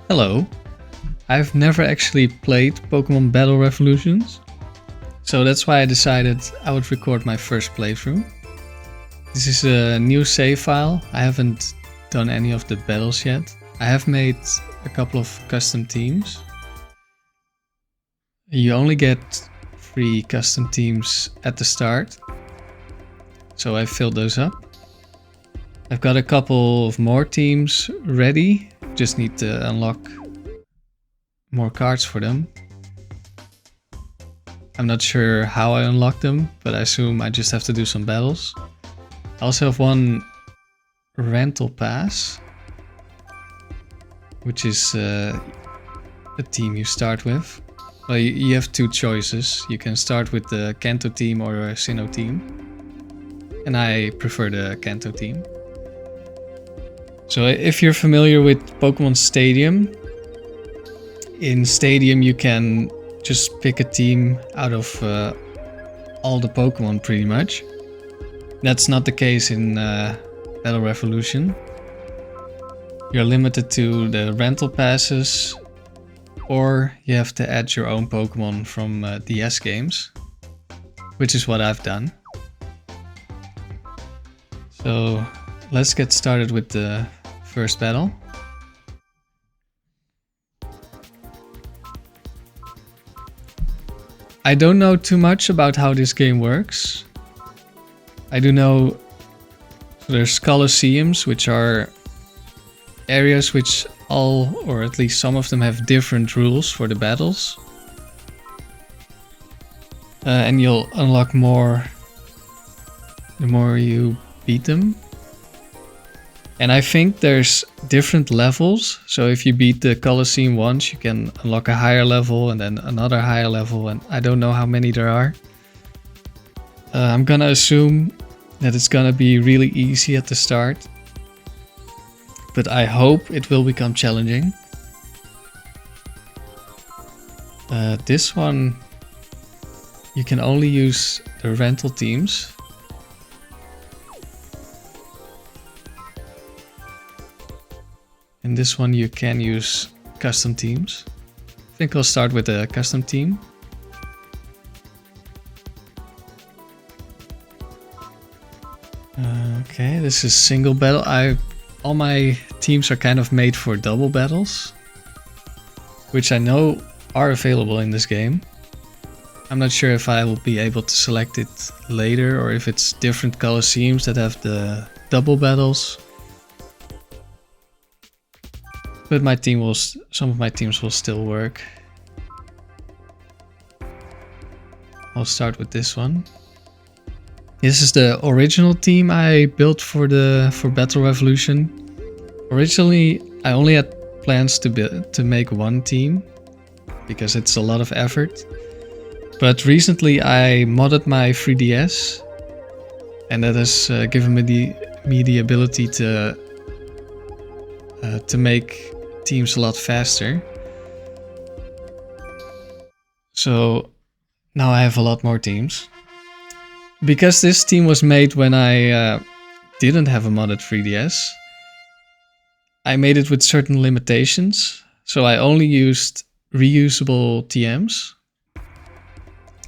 Hello. I've never actually played Pokémon Battle Revolutions, so that's why I decided I would record my first playthrough. This is a new save file. I haven't done any of the battles yet. I have made a couple of custom teams. You only get 3 custom teams at the start, so I filled those up. I've got a couple of more teams ready, just need to unlock more cards for them. I'm not sure how I unlock them, but I assume I just have to do some battles. I also have one rental pass, which is a team you start with. Well, you have 2 choices. You can start with the Kanto team or a Sinnoh team. And I prefer the Kanto team. So if you're familiar with Pokémon Stadium, in Stadium you can just pick a team out of all the Pokémon pretty much. That's not the case in Battle Revolution. You're limited to the rental passes, or you have to add your own Pokémon from DS games, which is what I've done. So let's get started with the first battle. I don't know too much about how this game works. I do know there's Colosseums, which are areas which all, or at least some of them, have different rules for the battles. And you'll unlock more the more you beat them. And I think there's different levels. So if you beat the Colosseum once, you can unlock a higher level and then another higher level. And I don't know how many there are. I'm gonna assume that it's gonna be really easy at the start. But I hope it will become challenging. This one, you can only use the rental teams. In this one you can use custom teams. I think I'll start with a custom team. Okay, this is single battle. All my teams are kind of made for double battles, which I know are available in this game. I'm not sure if I will be able to select it later or if it's different Colosseums that have the double battles. But some of my teams will still work. I'll start with this one. This is the original team I built for Battle Revolution. Originally, I only had plans to make one team because it's a lot of effort. But recently I modded my 3DS, and that has given me the ability to make teams a lot faster. So now I have a lot more teams. Because this team was made when I didn't have a modded 3DS, I made it with certain limitations. So I only used reusable TMs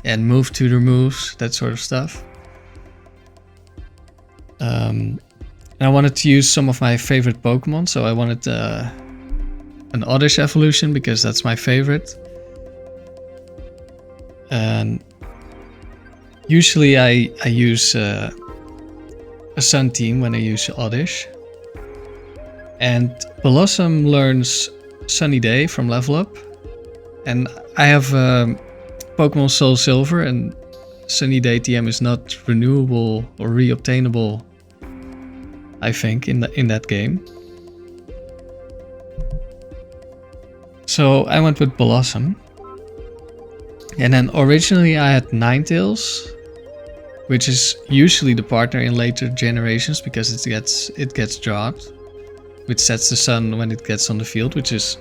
and move tutor moves, that sort of stuff. And I wanted to use some of my favorite Pokemon, so I wanted an Oddish evolution because that's my favorite. And usually I use a Sun team when I use Oddish. And Blossom learns Sunny Day from level up. And I have Pokemon Soul Silver, and Sunny Day TM is not renewable or reobtainable, I think, in that game. So I went with Blossom. And then originally I had Ninetales, which is usually the partner in later generations because it gets dropped, which sets the sun when it gets on the field, which is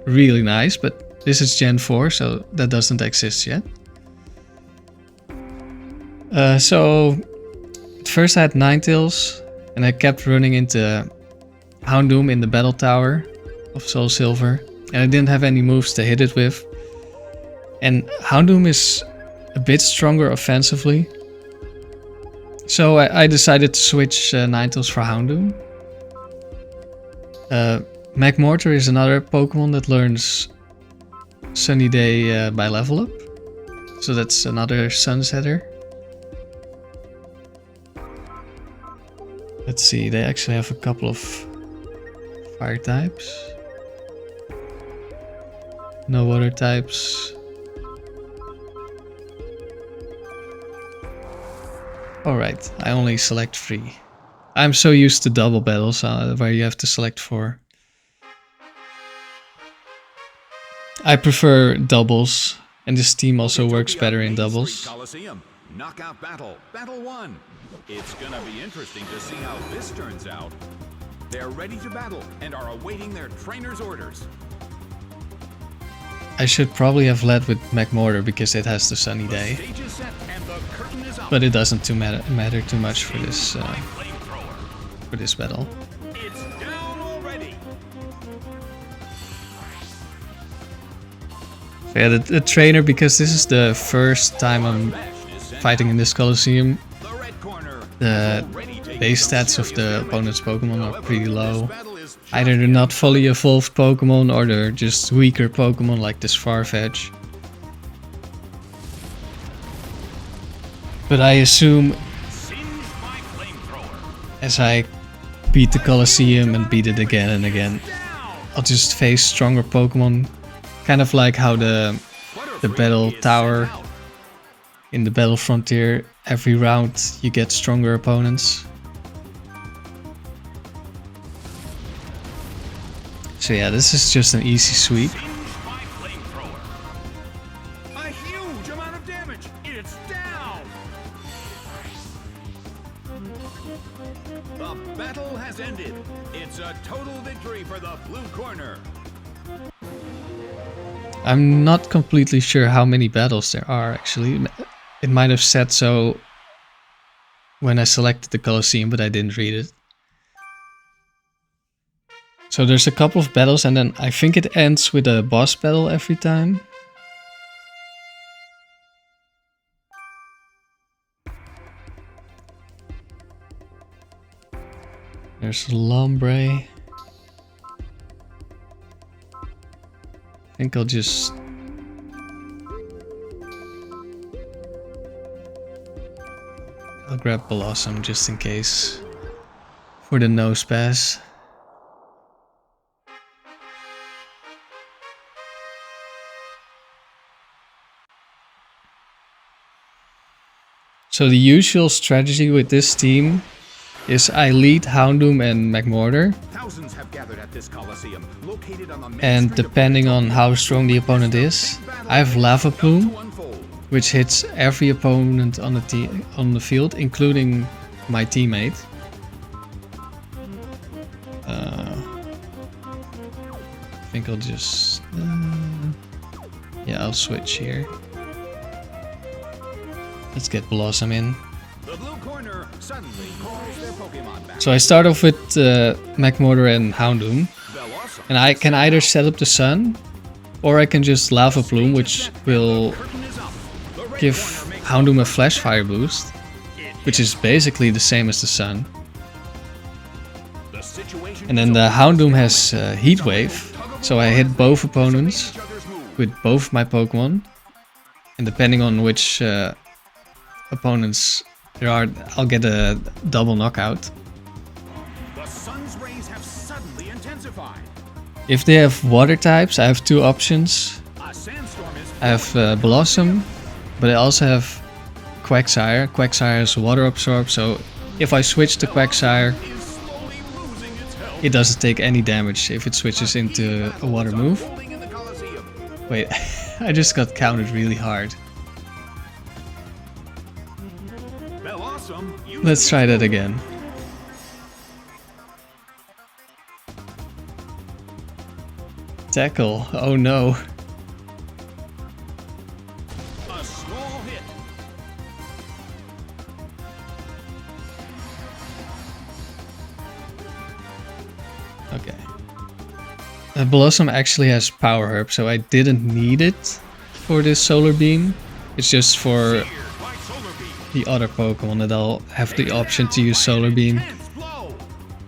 really nice, but this is Gen 4, so that doesn't exist yet. So at first I had Ninetales, and I kept running into Houndoom in the battle tower, of Soul Silver. And I didn't have any moves to hit it with. And Houndoom is a bit stronger offensively. So I decided to switch Ninetales for Houndoom. Magmortar is another Pokemon that learns Sunny Day by level up. So that's another Sunsetter. Let's see, they actually have a couple of fire types. No water types. Alright, I only select 3. I'm so used to double battles where you have to select 4. I prefer doubles, and this team also works better in doubles. Colosseum. Knockout battle, battle 1. It's gonna be interesting to see how this turns out. They're ready to battle and are awaiting their trainer's orders. I should probably have led with Magmortar because it has the Sunny Day. But it doesn't matter too much for this battle. It's down already. So yeah, the trainer, because this is the first time I'm fighting in this Colosseum, the base stats of the opponent's Pokemon are pretty low. Either they're not fully evolved Pokemon or they're just weaker Pokemon like this Farfetch. But I assume as I beat the Colosseum and beat it again and again, I'll just face stronger Pokemon. Kind of like how the Battle Tower in the Battle Frontier, every round you get stronger opponents. So yeah, this is just an easy sweep. A huge amount of damage. It's down. The battle has ended. It's a total victory for the blue corner. I'm not completely sure how many battles there are actually. It might have said so when I selected the Colosseum, but I didn't read it. So there's a couple of battles and then I think it ends with a boss battle every time. There's Lombre. I think I'll just... I'll grab Blossom just in case for the nose pass. So the usual strategy with this team is I lead Houndoom and Magmortar. Thousands have gathered at this Colosseum, located on the main And street of depending on how strong the opponent is, I have Lava Plume, which hits every opponent on the field, including my teammate. I think I'll just... yeah, I'll switch here. Let's get Blossom in. The blue corner suddenly calls their Pokemon back. So I start off with Magmortar and Houndoom. And I can either set up the sun, or I can just Lava Plume, which will give Houndoom a Flash Fire boost, which is basically the same as the sun. And then the Houndoom has Heat Wave, so I hit both opponents with both my Pokemon. And depending on which opponents there are, I'll get a double knockout. The sun's rays have suddenly intensified. If they have water types, I have 2 options. A sandstorm is I have Blossom, but I also have Quagsire. Quagsire is water absorb, so if I switch to Quagsire, slowly losing its health. it doesn't take any damage if it switches into a water move. In the Colosseum. Wait, I just got countered really hard. Awesome. Let's try that again. Tackle. Oh no. A small hit. Okay. Blossom actually has Power Herb, so I didn't need it for this Solar Beam. It's just for the other Pokemon that I'll have the option to use Solar Beam.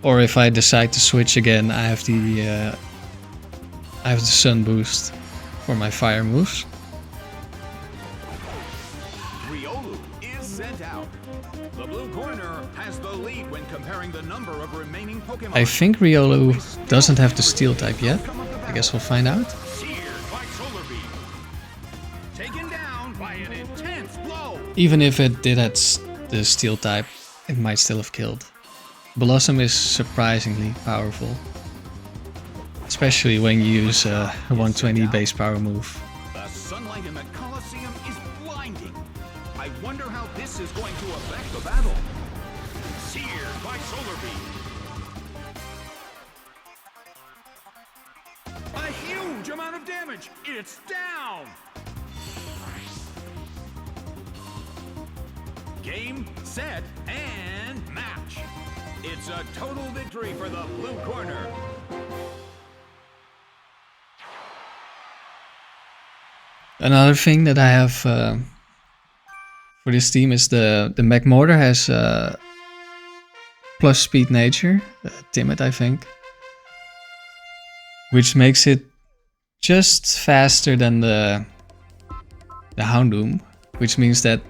Or if I decide to switch again, I have the Sun Boost for my fire moves. Riolu is sent out. The blue corner has the lead when comparing the number of remaining Pokemon. I think Riolu doesn't have the Steel type yet. I guess we'll find out. Seared by Solar Beam. Taken down by an intense blow. Even if it did have the Steel type, it might still have killed. Blossom is surprisingly powerful. Especially when you use a 120 base power move. The sunlight in the Colosseum is blinding. I wonder how this is going to affect the battle. Seared by Solar Beam. A huge amount of damage. It's down. Game, set, and match. It's a total victory for the blue corner. Another thing that I have for this team is the McMortar has plus speed nature, timid I think, which makes it just faster than the Houndoom, which means that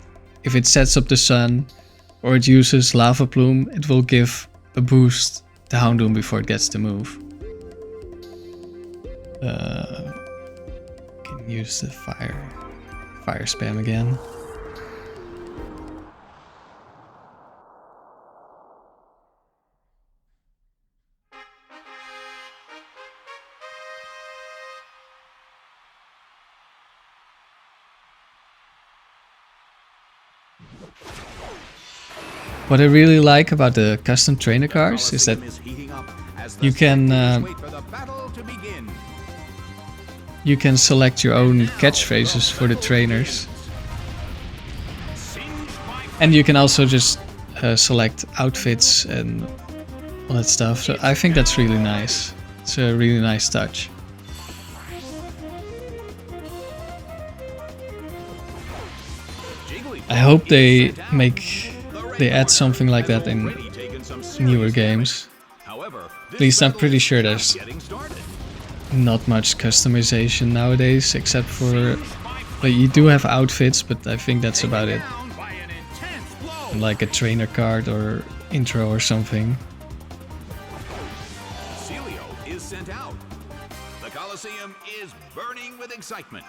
if it sets up the sun or it uses Lava Plume, it will give a boost to Houndoom before it gets to move. Can use the fire spam again. What I really like about the custom trainer cards is that you can select your own catchphrases for the trainers. And you can also just select outfits and all that stuff. So I think that's really nice. It's a really nice touch. I hope they add something like that in newer games. At least I'm pretty sure there's not much customization nowadays, except for you do have outfits, but I think that's about it. And like a trainer card or intro or something. Celio is sent out. The Colosseum is burning with excitement.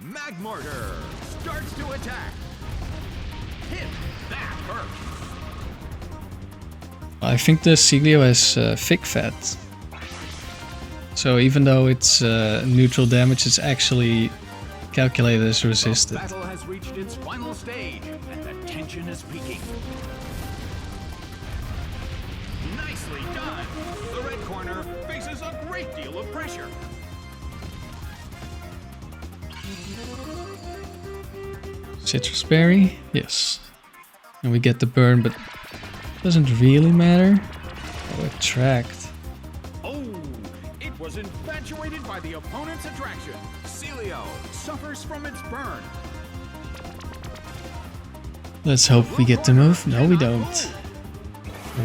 Magmortar starts to attack. Hit that hurt. I think the Celio has thick fat. So even though it's neutral damage, it's actually calculated as resisted. The battle has reached its final stage, and the tension is peaking. Nicely done. The red corner faces a great deal of pressure. Citrus berry, yes. And we get the burn, but doesn't really matter. Oh, attract. Oh, it was infatuated by the opponent's attraction. Celio suffers from its burn. Let's hope we get the move. No, we don't.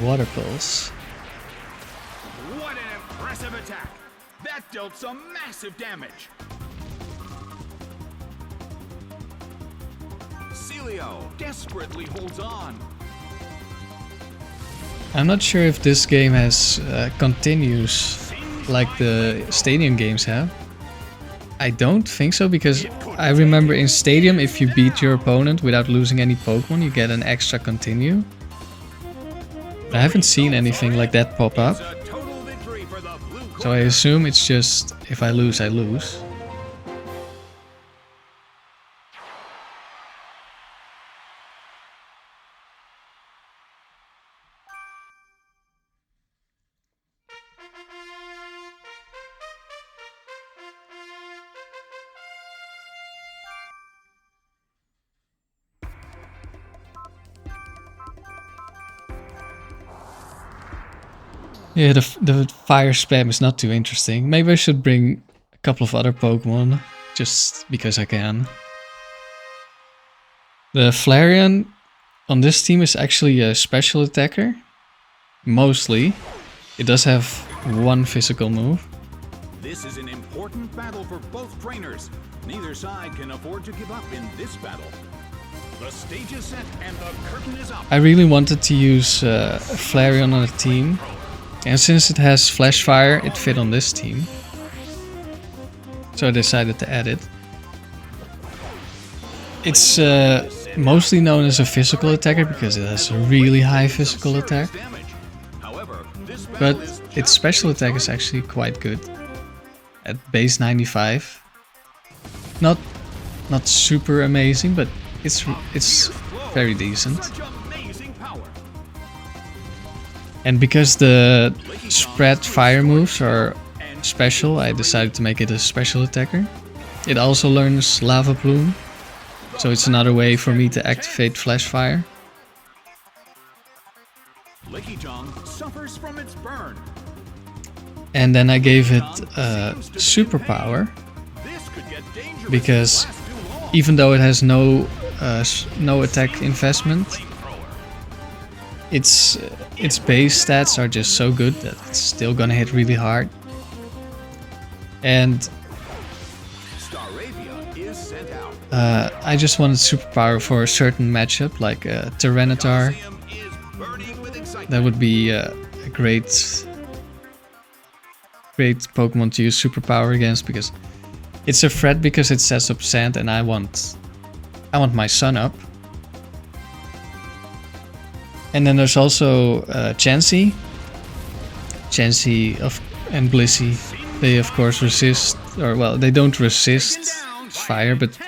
Water pulse. What an impressive attack! That dealt some massive damage. Celio desperately holds on. I'm not sure if this game has continues like the Stadium games have. I don't think so, because I remember in Stadium, if you beat your opponent without losing any Pokemon, you get an extra continue. I haven't seen anything like that pop up. So I assume it's just, if I lose, I lose. Yeah, the fire spam is not too interesting. Maybe I should bring a couple of other Pokemon, just because I can. The Flareon on this team is actually a special attacker. Mostly. It does have one physical move. This is an important battle for both trainers. Neither side can afford to give up in this battle. The stage is set and the curtain is up. I really wanted to use Flareon on a team. And since it has Flash Fire, it fit on this team. So I decided to add it. It's mostly known as a physical attacker because it has a really high physical attack. But its special attack is actually quite good. At base 95. Not super amazing, but it's very decent. And because the spread fire moves are special, I decided to make it a special attacker. It also learns Lava Plume, so it's another way for me to activate Flash Fire. Suffers from its burn. And then I gave it superpower, because even though it has no attack investment, its base stats are just so good that it's still gonna hit really hard. And I just wanted superpower for a certain matchup, like a Tyranitar. That would be a great Pokemon to use superpower against, because it's a threat because it sets up sand, and I want my sun up. And then there's also Cyndy and Blissey. They of course resist, or well, they don't resist fire, but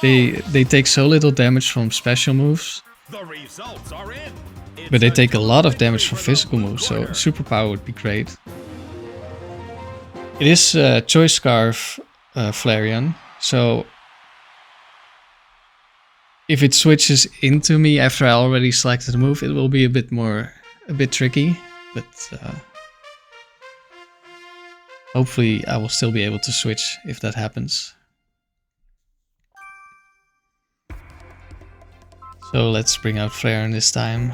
they take so little damage from special moves. But they take a lot of damage from physical moves, so superpower would be great. It is Choice Scarf Flareon, so if it switches into me after I already selected a move, it will be a bit tricky, but hopefully I will still be able to switch if that happens. So let's bring out Flareon this time.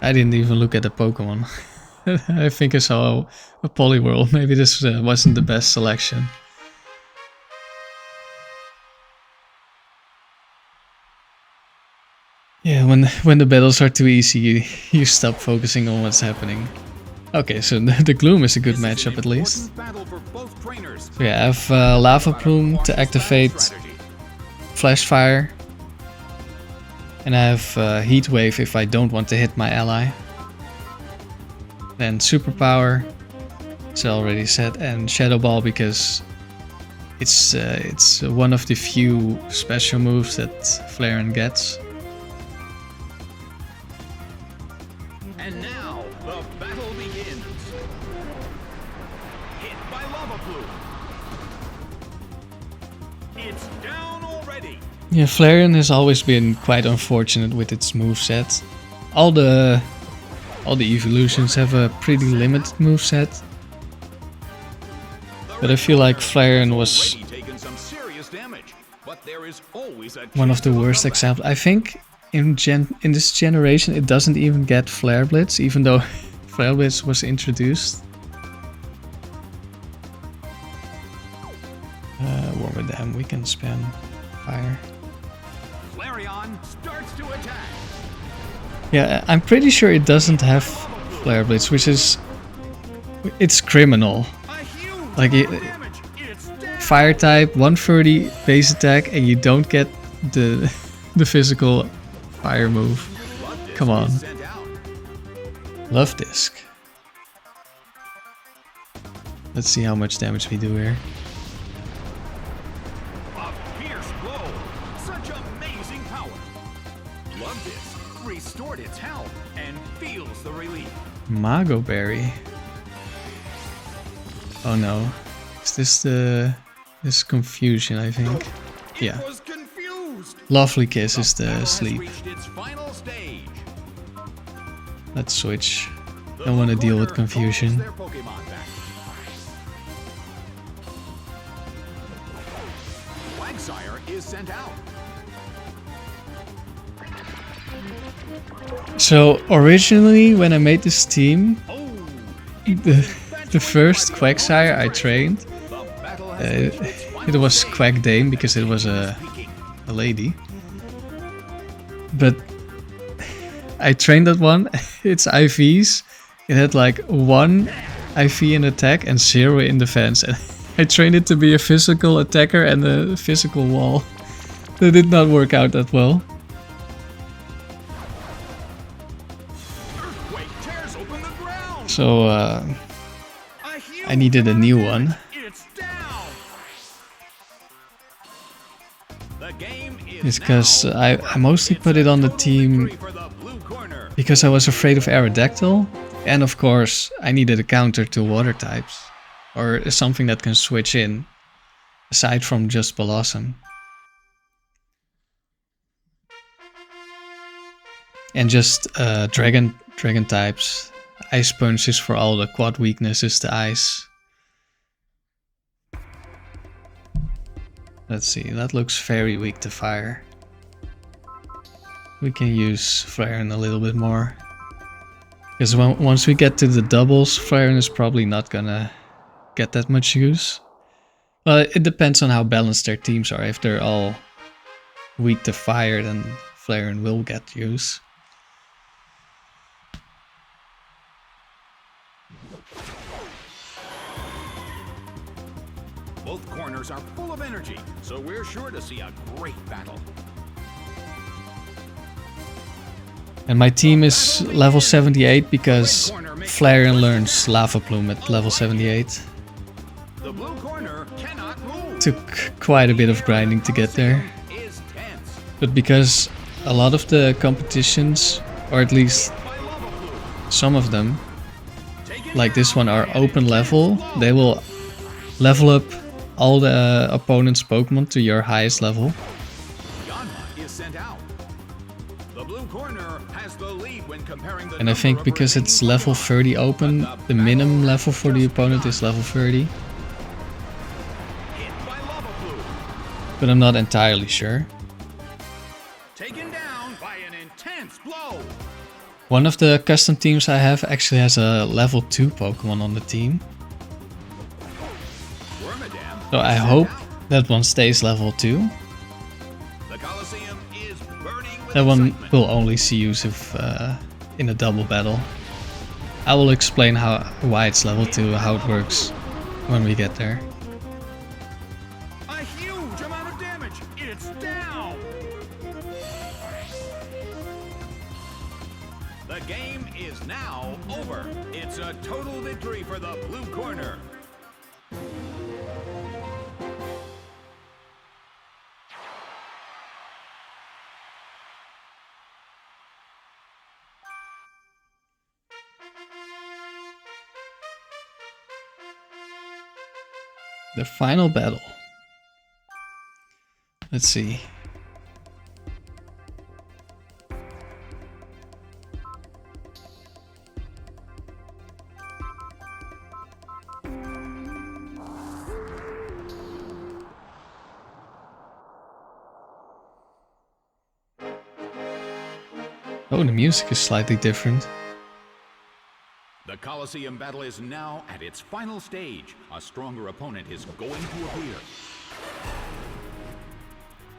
I didn't even look at the Pokemon. I think I saw a Poliwhirl. Maybe this wasn't the best selection. Yeah, when the battles are too easy, you stop focusing on what's happening. Okay, so the Gloom is a good matchup at least. So yeah, I have Lava Plume to activate Flash Fire. And I have Heat Wave if I don't want to hit my ally. Then Superpower, it's already set, and Shadow Ball because it's one of the few special moves that Flareon gets. And now the battle begins. Hit by Lava Plume. It's down already. Yeah, Flareon has always been quite unfortunate with its moveset. All the evolutions have a pretty limited moveset. But I feel like Flareon was one of the worst examples. I think in this generation it doesn't even get Flare Blitz, even though Flare Blitz was introduced. What with them, we can spam fire. Starts to attack. Yeah, I'm pretty sure it doesn't have Flare Blitz, which is... it's criminal. Like, fire type, 130 base attack, and you don't get the physical fire move. Come on. Love Disc. Let's see how much damage we do here. Mago Berry. Oh no. Is this this confusion, I think? Yeah. Confused. Lovely Kiss is the sleep. Let's switch. Don't want to deal with confusion. Is sent out. So originally when I made this team, the first Quagsire I trained, it was Quack Dame because it was a lady. But I trained that one, its IVs, it had like 1 IV in attack and 0 in defense. And I trained it to be a physical attacker and a physical wall. That did not work out that well. So I needed a new one. It's because I mostly put it on the team because I was afraid of Aerodactyl, and of course I needed a counter to water types, or something that can switch in, aside from just Blossom. And just dragon types, Ice Punches for all the quad weaknesses to ice. Let's see, that looks very weak to fire. We can use Flareon a little bit more. Because once we get to the doubles, Flareon is probably not gonna get that much use. Well, it depends on how balanced their teams are. If they're all weak to fire, then Flareon will get use. Both corners are full of energy, so we're sure to see a great battle. And my team is level 78 because Flareon learns Lava Plume at level 78. The blue corner cannot move. Took quite a bit of grinding to get there. But because a lot of the competitions, or at least some of them, like this one, are open level, they will level up all the opponent's Pokemon to your highest level. And I think because it's level 30 open, the minimum level for the opponent is level 30. But I'm not entirely sure. Taken down by an intense blow. One of the custom teams I have actually has a level 2 Pokemon on the team. So I hope that one stays level 2. The Colosseum is burning with that one excitement. will only see use if in a double battle. I will explain why it's level 2, how it works when we get there. A huge amount of damage. It's down. The game is now over. It's a total victory for the blue corner. The final battle. Let's see. Oh, the music is slightly different. The Colosseum battle is now at its final stage. A stronger opponent is going to appear.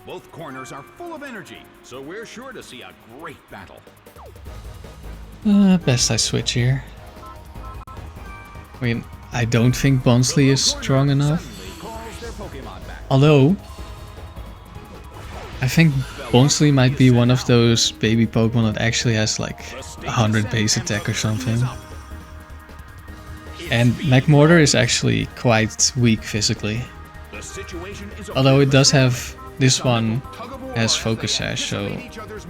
Both corners are full of energy, so we're sure to see a great battle. Best I switch here. I mean, I don't think Bonsley is strong enough. Although, I think Bonsley might be one of those baby Pokemon that actually has like 100 base attack or something. And Magmortar is actually quite weak physically. Although it does have, this one has Focus Sash, so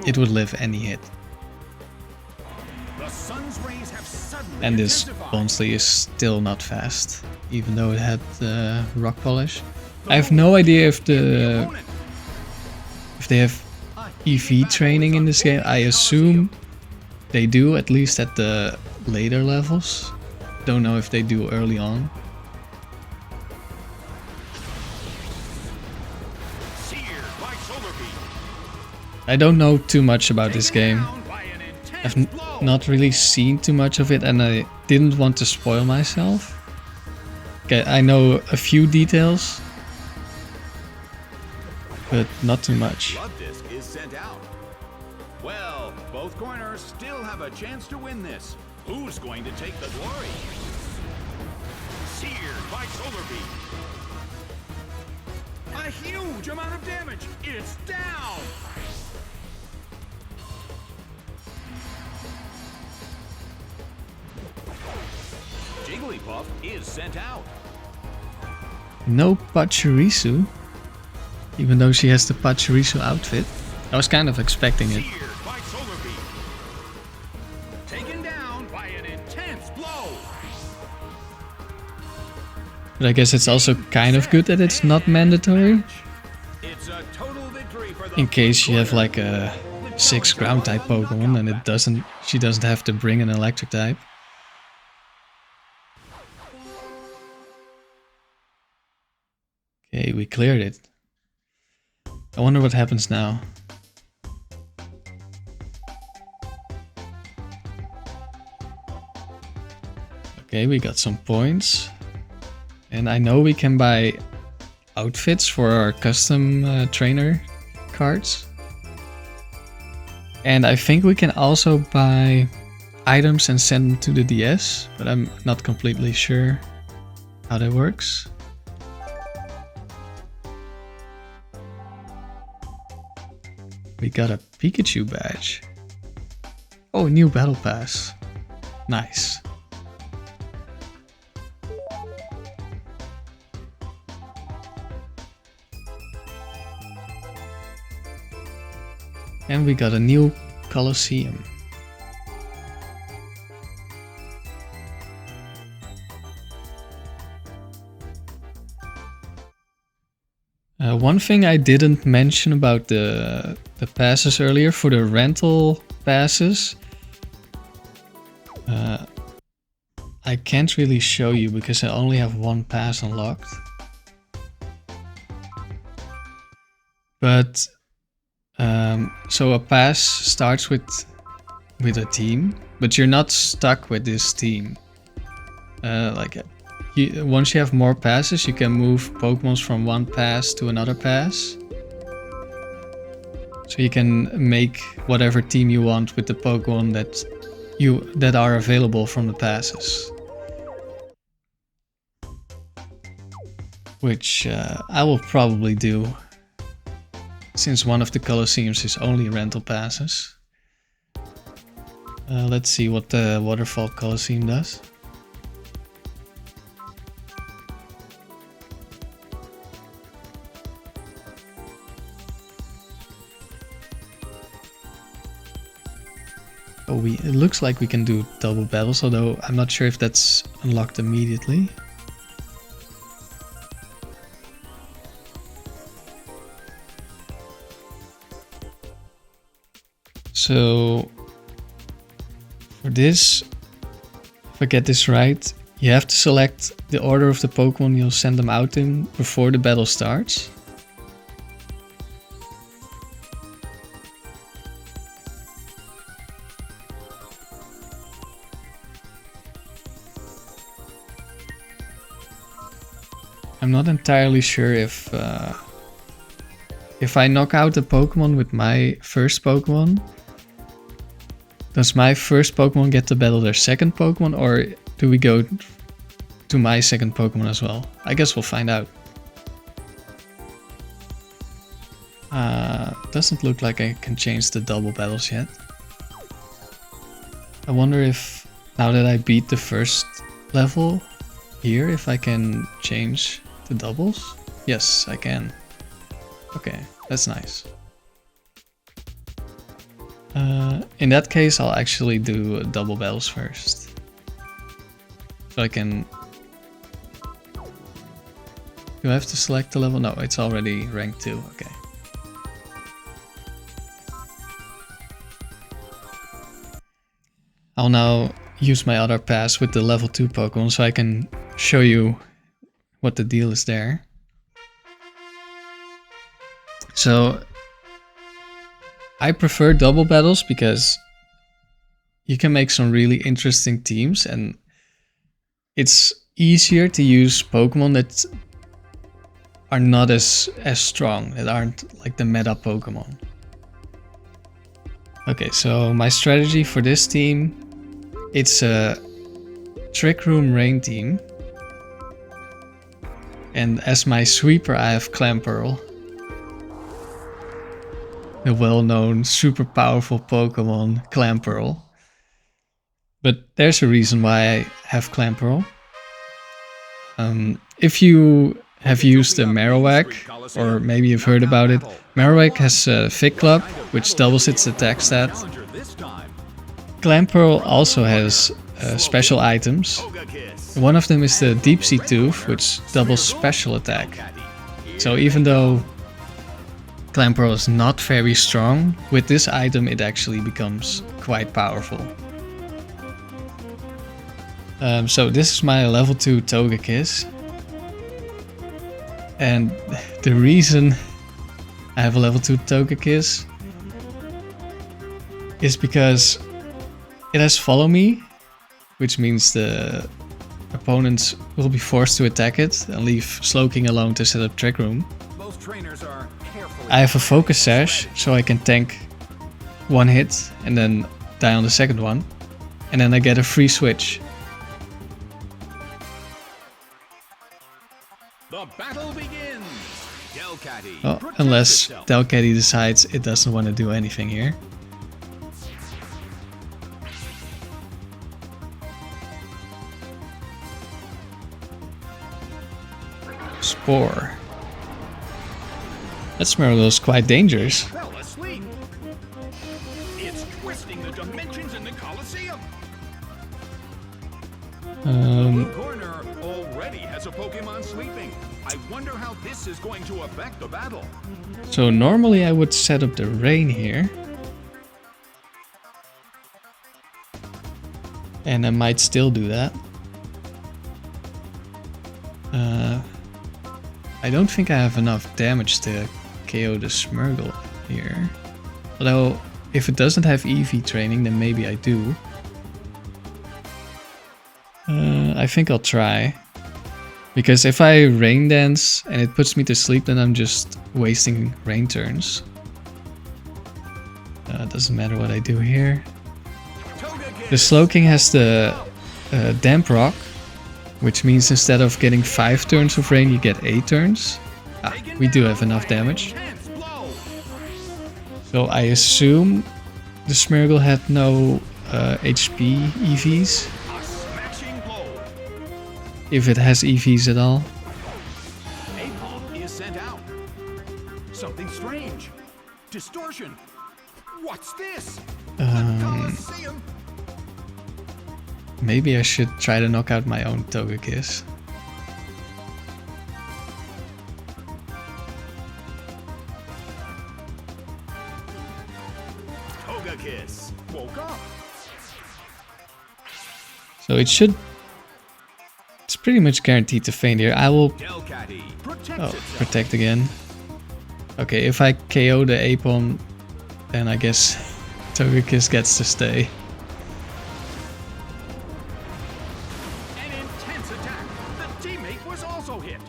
it would live any hit. And this Bonsley is still not fast, even though it had Rock Polish. I have no idea if they have EV training in this game. I assume they do, at least at the later levels. Don't know if they do early on. I don't know too much about this game. I've not really seen too much of it, and I didn't want to spoil myself. Okay, I know a few details, but not too much. Blood disc is sent out. Well, both corners still have a chance to win this. Who's going to take the glory? Seared by solar beam. A huge amount of damage. It's down. Jigglypuff is sent out. No Pachirisu, even though she has the Pachirisu outfit. I was kind of expecting it. Seared by solar beam. Taken down by an intense blow. But I guess it's also kind of good that it's not mandatory. It's a total victory for the In case you have like a 6 ground type Pokemon and she doesn't have to bring an electric type. Okay, we cleared it. I wonder what happens now. Okay, we got some points. And I know we can buy outfits for our custom trainer cards. And I think we can also buy items and send them to the DS, but I'm not completely sure how that works. We got a Pikachu badge. Oh, new battle pass. Nice. And we got a new Colosseum. One thing I didn't mention about the passes earlier, for the rental passes, I can't really show you because I only have one pass unlocked. But so a pass starts with a team, but you're not stuck with this team. Once you have more passes, you can move Pokemons from one pass to another pass. So you can make whatever team you want with the Pokemon that are available from the passes. Which I will probably do, since one of the Colosseums is only rental passes. Let's see what the Waterfall Colosseum does. Oh, it looks like we can do double battles, although I'm not sure if that's unlocked immediately. So for this, if I get this right, you have to select the order of the Pokemon you'll send them out in before the battle starts. I'm not entirely sure if I knock out a Pokemon with my first Pokemon, does my first Pokemon get to battle their second Pokemon, or do we go to my second Pokemon as well? I guess we'll find out. Doesn't look like I can change the double battles yet. I wonder if, now that I beat the first level here, if I can change the doubles? Yes, I can. Okay, that's nice. In that case, I'll actually do double battles first. So I can... Do I have to select the level? No, it's already rank 2, okay. I'll now use my other pass with the level 2 Pokemon so I can show you what the deal is there. So I prefer double battles because you can make some really interesting teams, and it's easier to use Pokemon that are not as strong, that aren't like the meta Pokemon. Okay, so my strategy for this team, it's a Trick Room Rain team. And as my sweeper I have Clamperl, the well-known super powerful Pokemon Clamperl. But there's a reason why I have Clamperl. If you have used a Marowak, or maybe you've heard about it, Marowak has a Fig Club, which doubles its attack stat. Clamperl also has special items. One of them is the Deep Sea Tooth, which doubles special attack. So even though Clamperl is not very strong, with this item it actually becomes quite powerful. So this is my level 2 Togekiss. And the reason I have a level 2 Togekiss is because it has Follow Me, which means the opponents will be forced to attack it and leave Slowking alone to set up Trick Room. I have a Focus Sash, so I can tank one hit and then die on the second one. And then I get a free switch. The battle begins. Delcatty. Oh, unless Delcatty decides it doesn't want to do anything here. Spore. That Smeargle is quite dangerous. Fell asleep. It's twisting the dimensions in the Colosseum. Blue corner already has a Pokemon sleeping. I wonder how this is going to affect the battle. So normally I would set up the rain here. And I might still do that. I don't think I have enough damage to KO the Smeargle here. Although, if it doesn't have EV training, then maybe I do. I think I'll try. Because if I Rain Dance and it puts me to sleep, then I'm just wasting rain turns. Doesn't matter what I do here. The Slowking has the Damp Rock, which means instead of getting 5 turns of rain, you get 8 turns. Ah, we do have enough damage. So I assume the Smeargle had no HP EVs. If it has EVs at all. Napalm is sent out. Something strange. Distortion. What's this? Colosseum. Maybe I should try to knock out my own Togekiss. Togekiss woke up. So it should... It's pretty much guaranteed to faint here. I will... Oh, protect again. Okay, if I KO the Apom, then I guess Togekiss gets to stay. An intense attack. The teammate was also hit.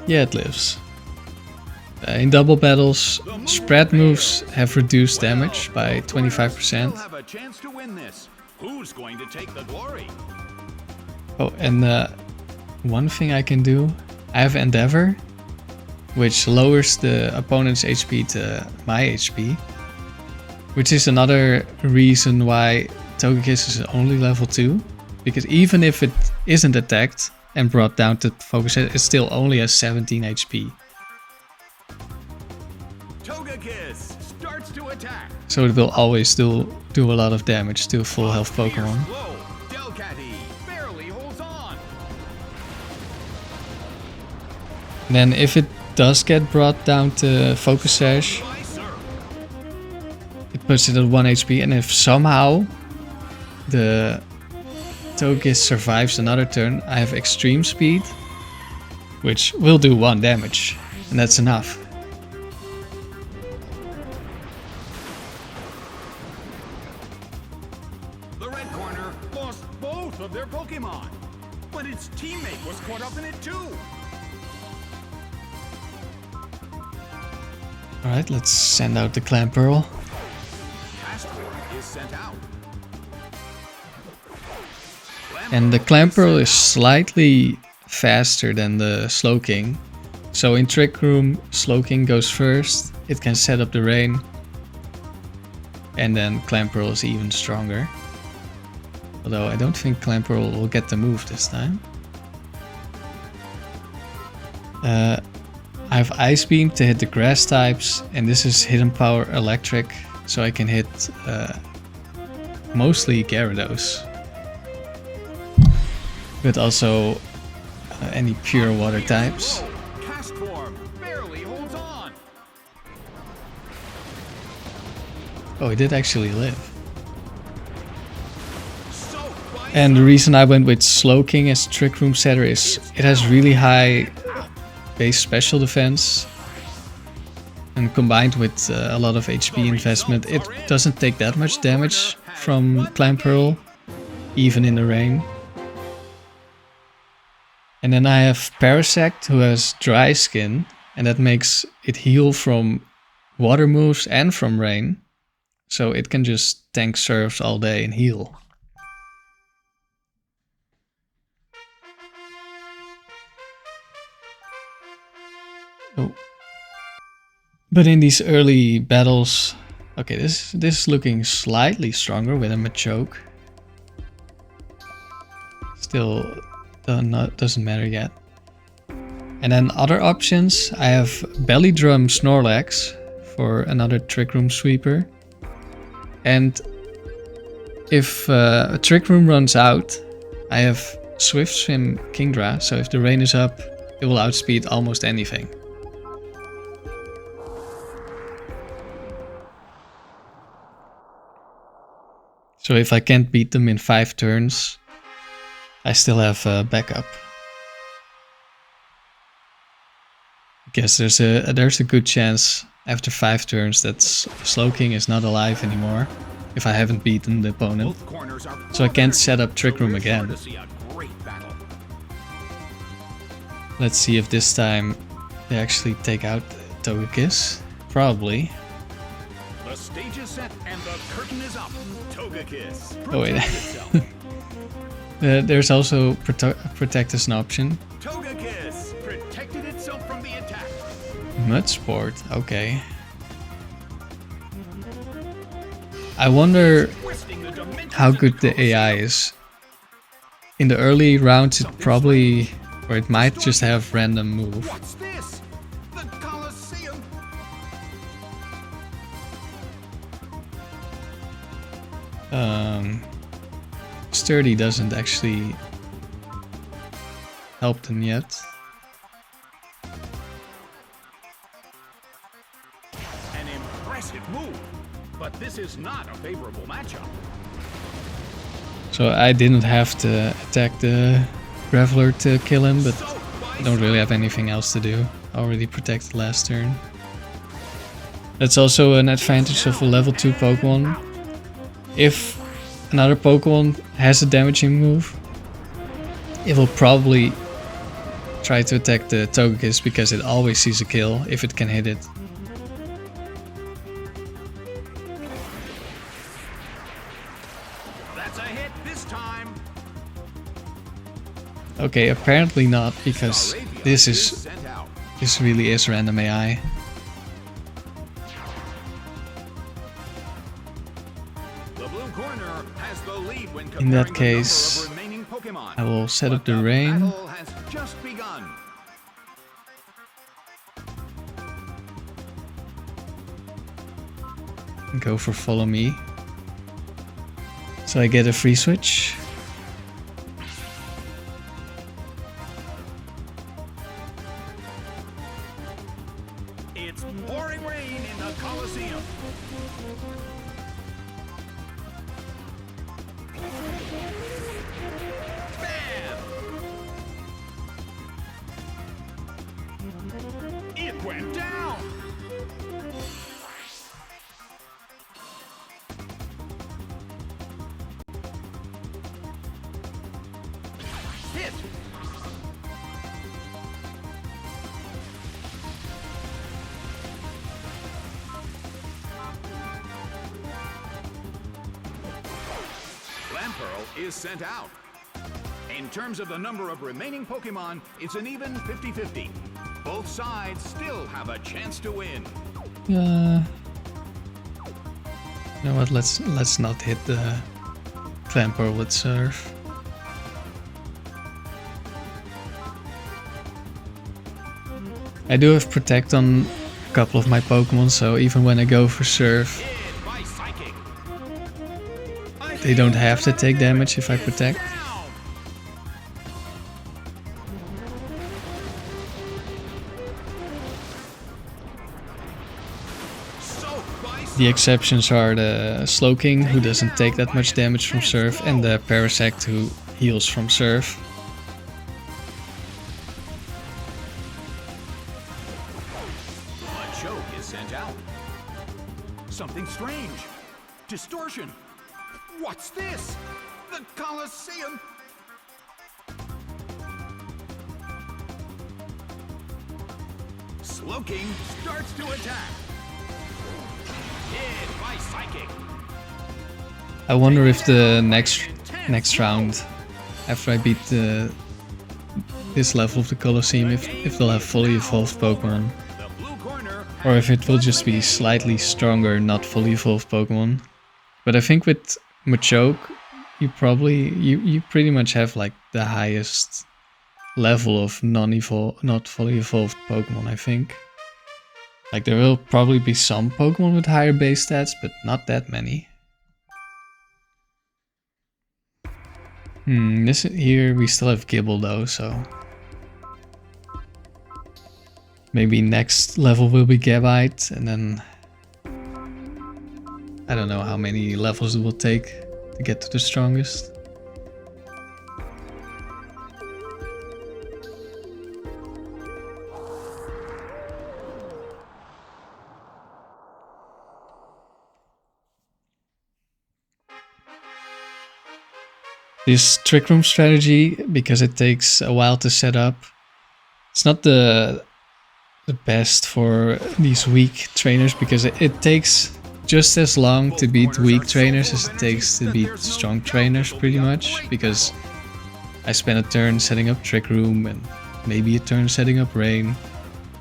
Yeah, it lives. In double battles, spread moves have reduced damage by 25%. Have a chance to win this. Who's going to take the glory? Oh, and one thing I can do, I have Endeavor, which lowers the opponent's HP to my HP, which is another reason why Togekiss is only level 2, because even if it isn't attacked and brought down to focus, it still only has 17 HP. Togekiss starts to attack. So it will always do a lot of damage to full health Pokemon. Blow. Delcatty barely holds on. Then if it does get brought down to Focus Sash, it puts it at 1 HP, and if somehow the Togekiss survives another turn, I have Extreme Speed, which will do 1 damage, and that's enough. The red corner lost both of their Pokemon, but its teammate was caught up in it too. Alright, let's send out the Clamperl. Is sent out. And the Clamperl is slightly faster than the Slowking. So in Trick Room, Slowking goes first. It can set up the rain. And then Clamperl is even stronger. Although I don't think Clamperl will get the move this time. I have Ice Beam to hit the grass types, and this is Hidden Power Electric, so I can hit mostly Gyarados. But also any pure water types. Cast form barely holds on. Oh, it did actually live. And the reason I went with Slowking as Trick Room setter is it has really high base special defense, and combined with a lot of HP investment, it doesn't take that much damage from Clamperl, even in the rain. And then I have Parasect, who has Dry Skin, and that makes it heal from water moves and from rain, so it can just tank serves all day and heal. Oh. But in these early battles, okay, this is looking slightly stronger with a Machoke. Still doesn't matter yet. And then other options, I have Belly Drum Snorlax for another Trick Room sweeper. And if a Trick Room runs out, I have Swift Swim Kingdra, so if the rain is up, it will outspeed almost anything. So if I can't beat them in 5 turns, I still have backup. I guess there's a good chance after 5 turns that Slowking is not alive anymore if I haven't beaten the opponent. So I can't set up Trick Room again. Let's see if this time they actually take out Togekiss. Probably. The stage is set and the curtain is up. Togekiss. Oh wait. There's also Protect as an option. Togekiss protected itself from the attack. Mud Sport, okay. I wonder how good the AI is. In the early rounds it probably, or it might just have random move. What's this? The Colosseum. Sturdy doesn't actually help them yet. An impressive move, but this is not a favorable matchup. So I didn't have to attack the Graveler to kill him, but I don't really have anything else to do. I already protected last turn. That's also an advantage of a level 2 Pokemon. If another Pokemon has a damaging move, it will probably try to attack the Togekiss because it always sees a kill if it can hit it. That's a hit this time. Okay, apparently not, because this really is random AI. In that case, I will set up the rain. And go for Follow Me. So I get a free switch. It's pouring rain in the Colosseum. Bam! It went down! Hit! Pearl is sent out. In terms of the number of remaining Pokemon, it's an even 50-50. Both sides still have a chance to win. You know what? Let's not hit the Clamper with Surf. I do have Protect on a couple of my Pokemon, so even when I go for Surf, they don't have to take damage if I Protect. The exceptions are the Slowking, who doesn't take that much damage from Surf, and the Parasect, who heals from Surf. A choke is sent out. Something strange. Distortion. What's this? The Colosseum? Slowking starts to attack. Hit by Psychic. I wonder if the next round, after I beat this level of the Colosseum, if they'll have fully evolved Pokemon. Or if it will just be slightly stronger, not fully evolved Pokemon. But I think with Machoke, you pretty much have like the highest level of not fully evolved Pokemon, I think. Like there will probably be some Pokemon with higher base stats, but not that many. Here we still have Gibble though, so maybe next level will be Gabite, and then I don't know how many levels it will take to get to the strongest. This Trick Room strategy, because it takes a while to set up, it's not the best for these weak trainers, because it takes just as long to beat weak trainers as it takes to beat strong trainers, pretty much, because I spent a turn setting up Trick Room and maybe a turn setting up Rain.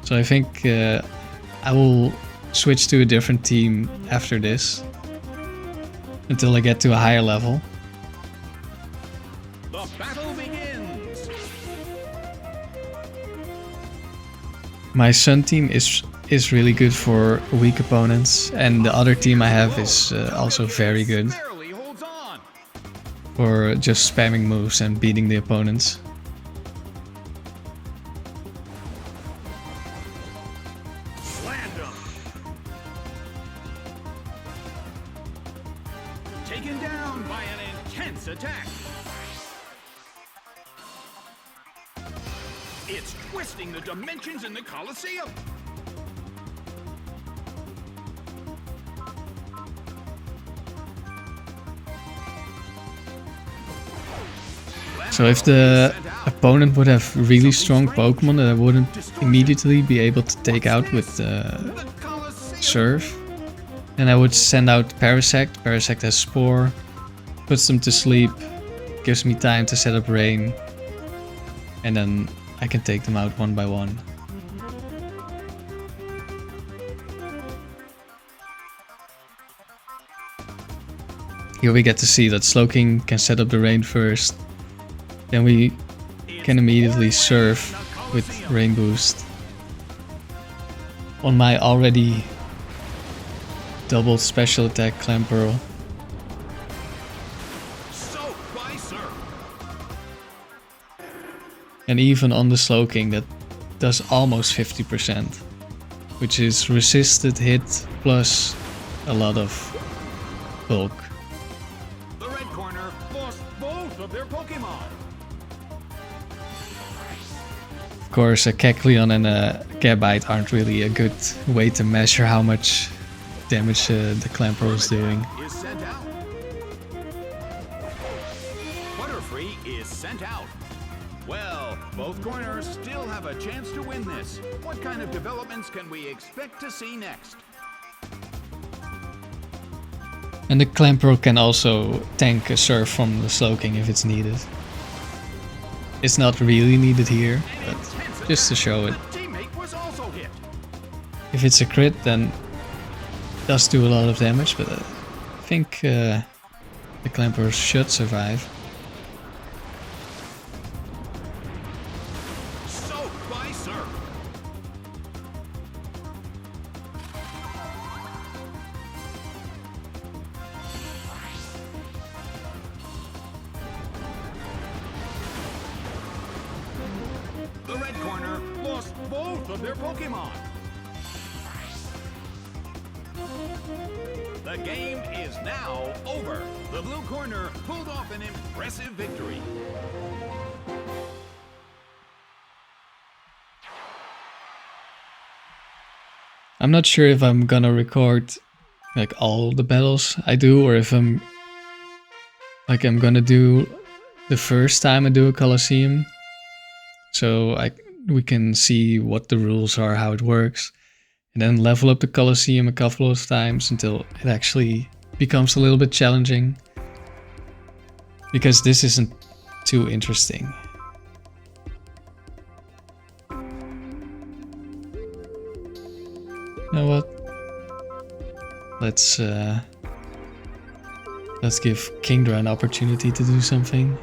So I think I will switch to a different team after this until I get to a higher level. The battle begins. My Sun team is really good for weak opponents, and the other team I have is also very good for just spamming moves and beating the opponents. Taken down by an intense attack. It's twisting the dimensions in the Colosseum. So if the opponent would have really strong Pokemon that I wouldn't immediately be able to take out with Surf, then I would send out Parasect. Parasect has Spore, puts them to sleep, gives me time to set up Rain, and then I can take them out one by one. Here we get to see that Slowking can set up the Rain first. Then we can immediately Surf with Rain Boost on my already doubled special attack Clamperl. And even on the Slowking that does almost 50%. which is resisted hit plus a lot of bulk. The red corner lost both of their Pokemon. Of course, a Kecleon and a Gabite aren't really a good way to measure how much damage the Clamperl is doing. Is sent out. Butterfree is sent out. Well, both corners still have a chance to win this. What kind of developments can we expect to see next? And the Clamperl can also tank a Surf from the Slowking if it's needed. It's not really needed here, but just to show it. The teammate was also hit. If it's a crit, then it does do a lot of damage, but I think the Clamperl should survive. Soaked by Surf. The red corner lost both of their Pokemon. The game is now over. The blue corner pulled off an impressive victory. I'm not sure if I'm gonna record like all the battles I do, or if I'm gonna do the first time I do a Colosseum, so we can see what the rules are, how it works, and then level up the Colosseum a couple of times until it actually becomes a little bit challenging, because this isn't too interesting. You know what? Let's give Kingdra an opportunity to do something.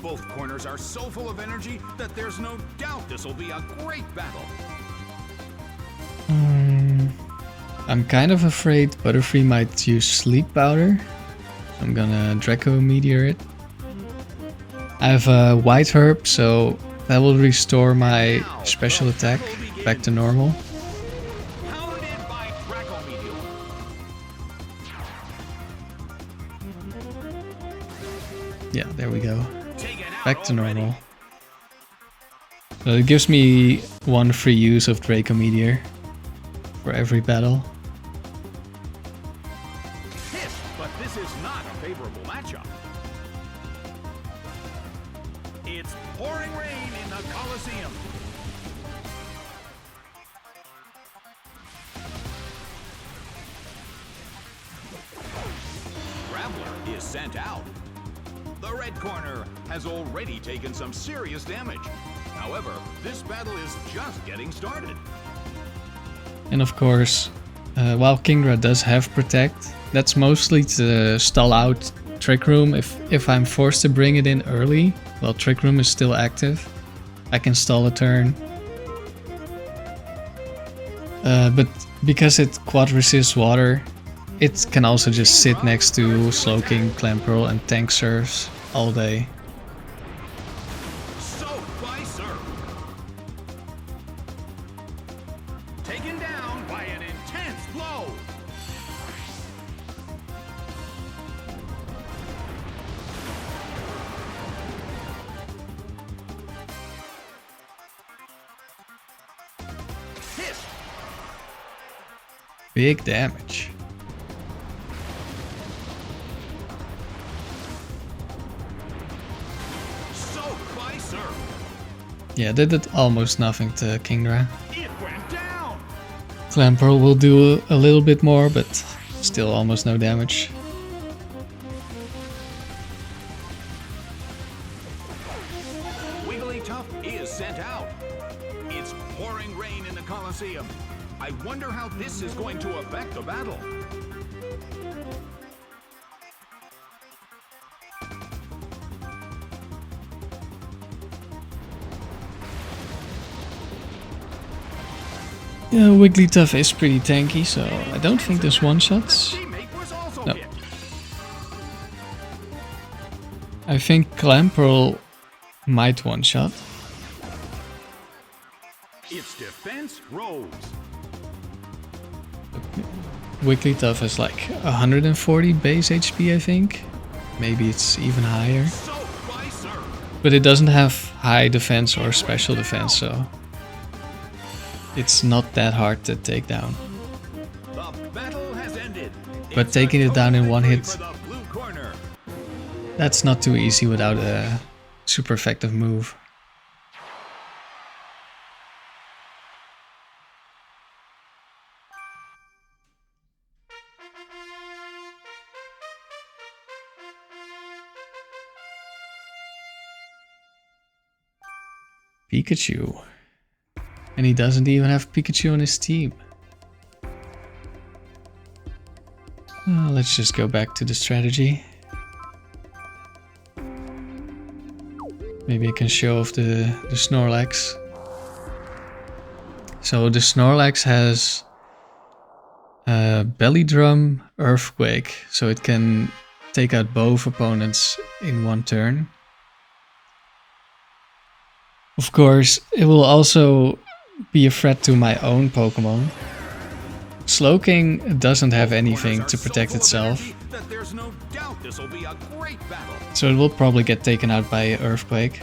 Both corners are so full of energy that there's no doubt this will be a great battle. I'm kind of afraid Butterfree might use Sleep Powder. So I'm gonna Draco Meteor it. I have a White Herb, so that will restore my special attack back to normal. Powered in by Draco Meteor. Yeah, there we go. Taken out Back to already. normal. So it gives me one free use of Draco Meteor for every battle. Hit, but this is not a favorable matchup. It's pouring rain in the Colosseum. Graveler is sent out. The red corner has already taken some serious damage. However, this battle is just getting started. And of course, while Kingdra does have Protect, that's mostly to stall out Trick Room. If I'm forced to bring it in early, while Trick Room is still active, I can stall a turn. But because it quad resists water, it can also just sit next to Slowking, Clamperl and tank Surfs all day. Soaked by Surf. Taken down by an intense blow. Hit. Big damage. Soaked by Surf. Yeah, that did almost nothing to Kingdra. It went down. Clamperl will do a little bit more, but still almost no damage. Wigglytuff is sent out. It's pouring rain in the Colosseum. I wonder how this is going to affect the battle. Wigglytuff is pretty tanky, so I don't think there's one-shots. No. I think Clamperl might one-shot. Its defense rose. Wigglytuff has like 140 base HP, I think. Maybe it's even higher. But it doesn't have high defense or special defense, so it's not that hard to take down. But taking it down in one hit, that's not too easy without a super effective move. Pikachu. And he doesn't even have Pikachu on his team. Let's just go back to the strategy. Maybe I can show off the Snorlax. So the Snorlax has Belly Drum, Earthquake, so it can take out both opponents in one turn. Of course, it will also be a threat to my own Pokemon. Slowking doesn't have anything to protect itself, so it will probably get taken out by Earthquake.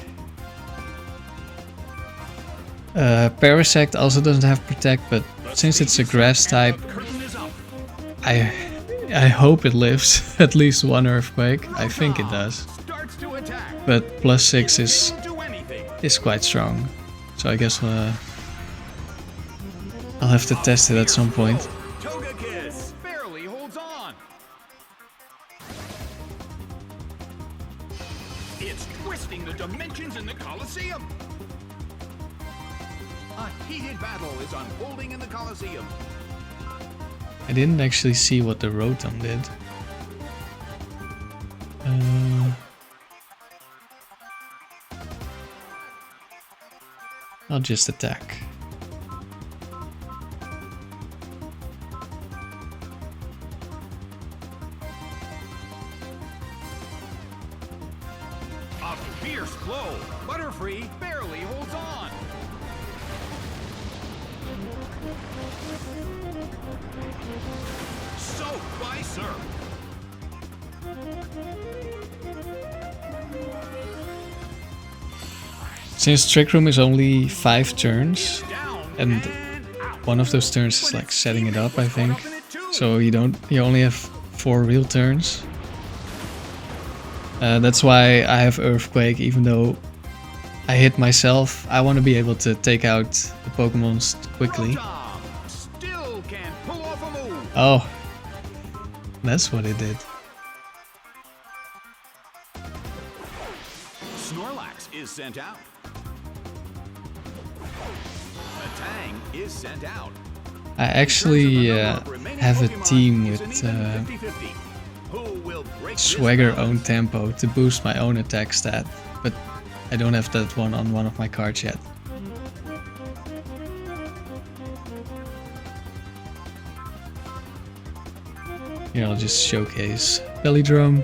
Parasect also doesn't have Protect, but since it's a Grass type, I hope it lives at least one Earthquake. I think it does. But +6 is quite strong, so I guess I'll have to test it at some point. Barely holds on. It's twisting the dimensions in the Colosseum. A heated battle is unfolding in the Colosseum. I didn't actually see what the Rotom did. I'll just attack. A fierce blow. Butterfree barely holds on. Soaked by surf. Since Trick Room is only 5 turns, and one of those turns is like setting it up, I think. So you only have 4 real turns. That's why I have Earthquake, even though I hit myself. I want to be able to take out the Pokemon quickly. Oh, that's what it did. Snorlax is sent out. Tang is sent out. I actually have a team with Swagger own tempo to boost my own attack stat, but I don't have that one on one of my cards yet. Here, I'll just showcase Belly Drum.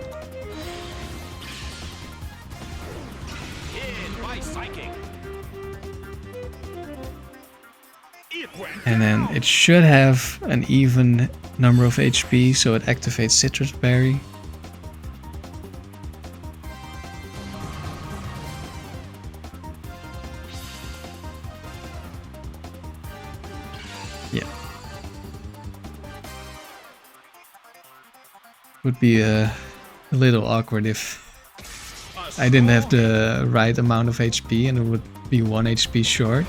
And then it should have an even number of HP, so it activates Citrus Berry. Yeah. Would be a little awkward if I didn't have the right amount of HP and it would be 1 HP short.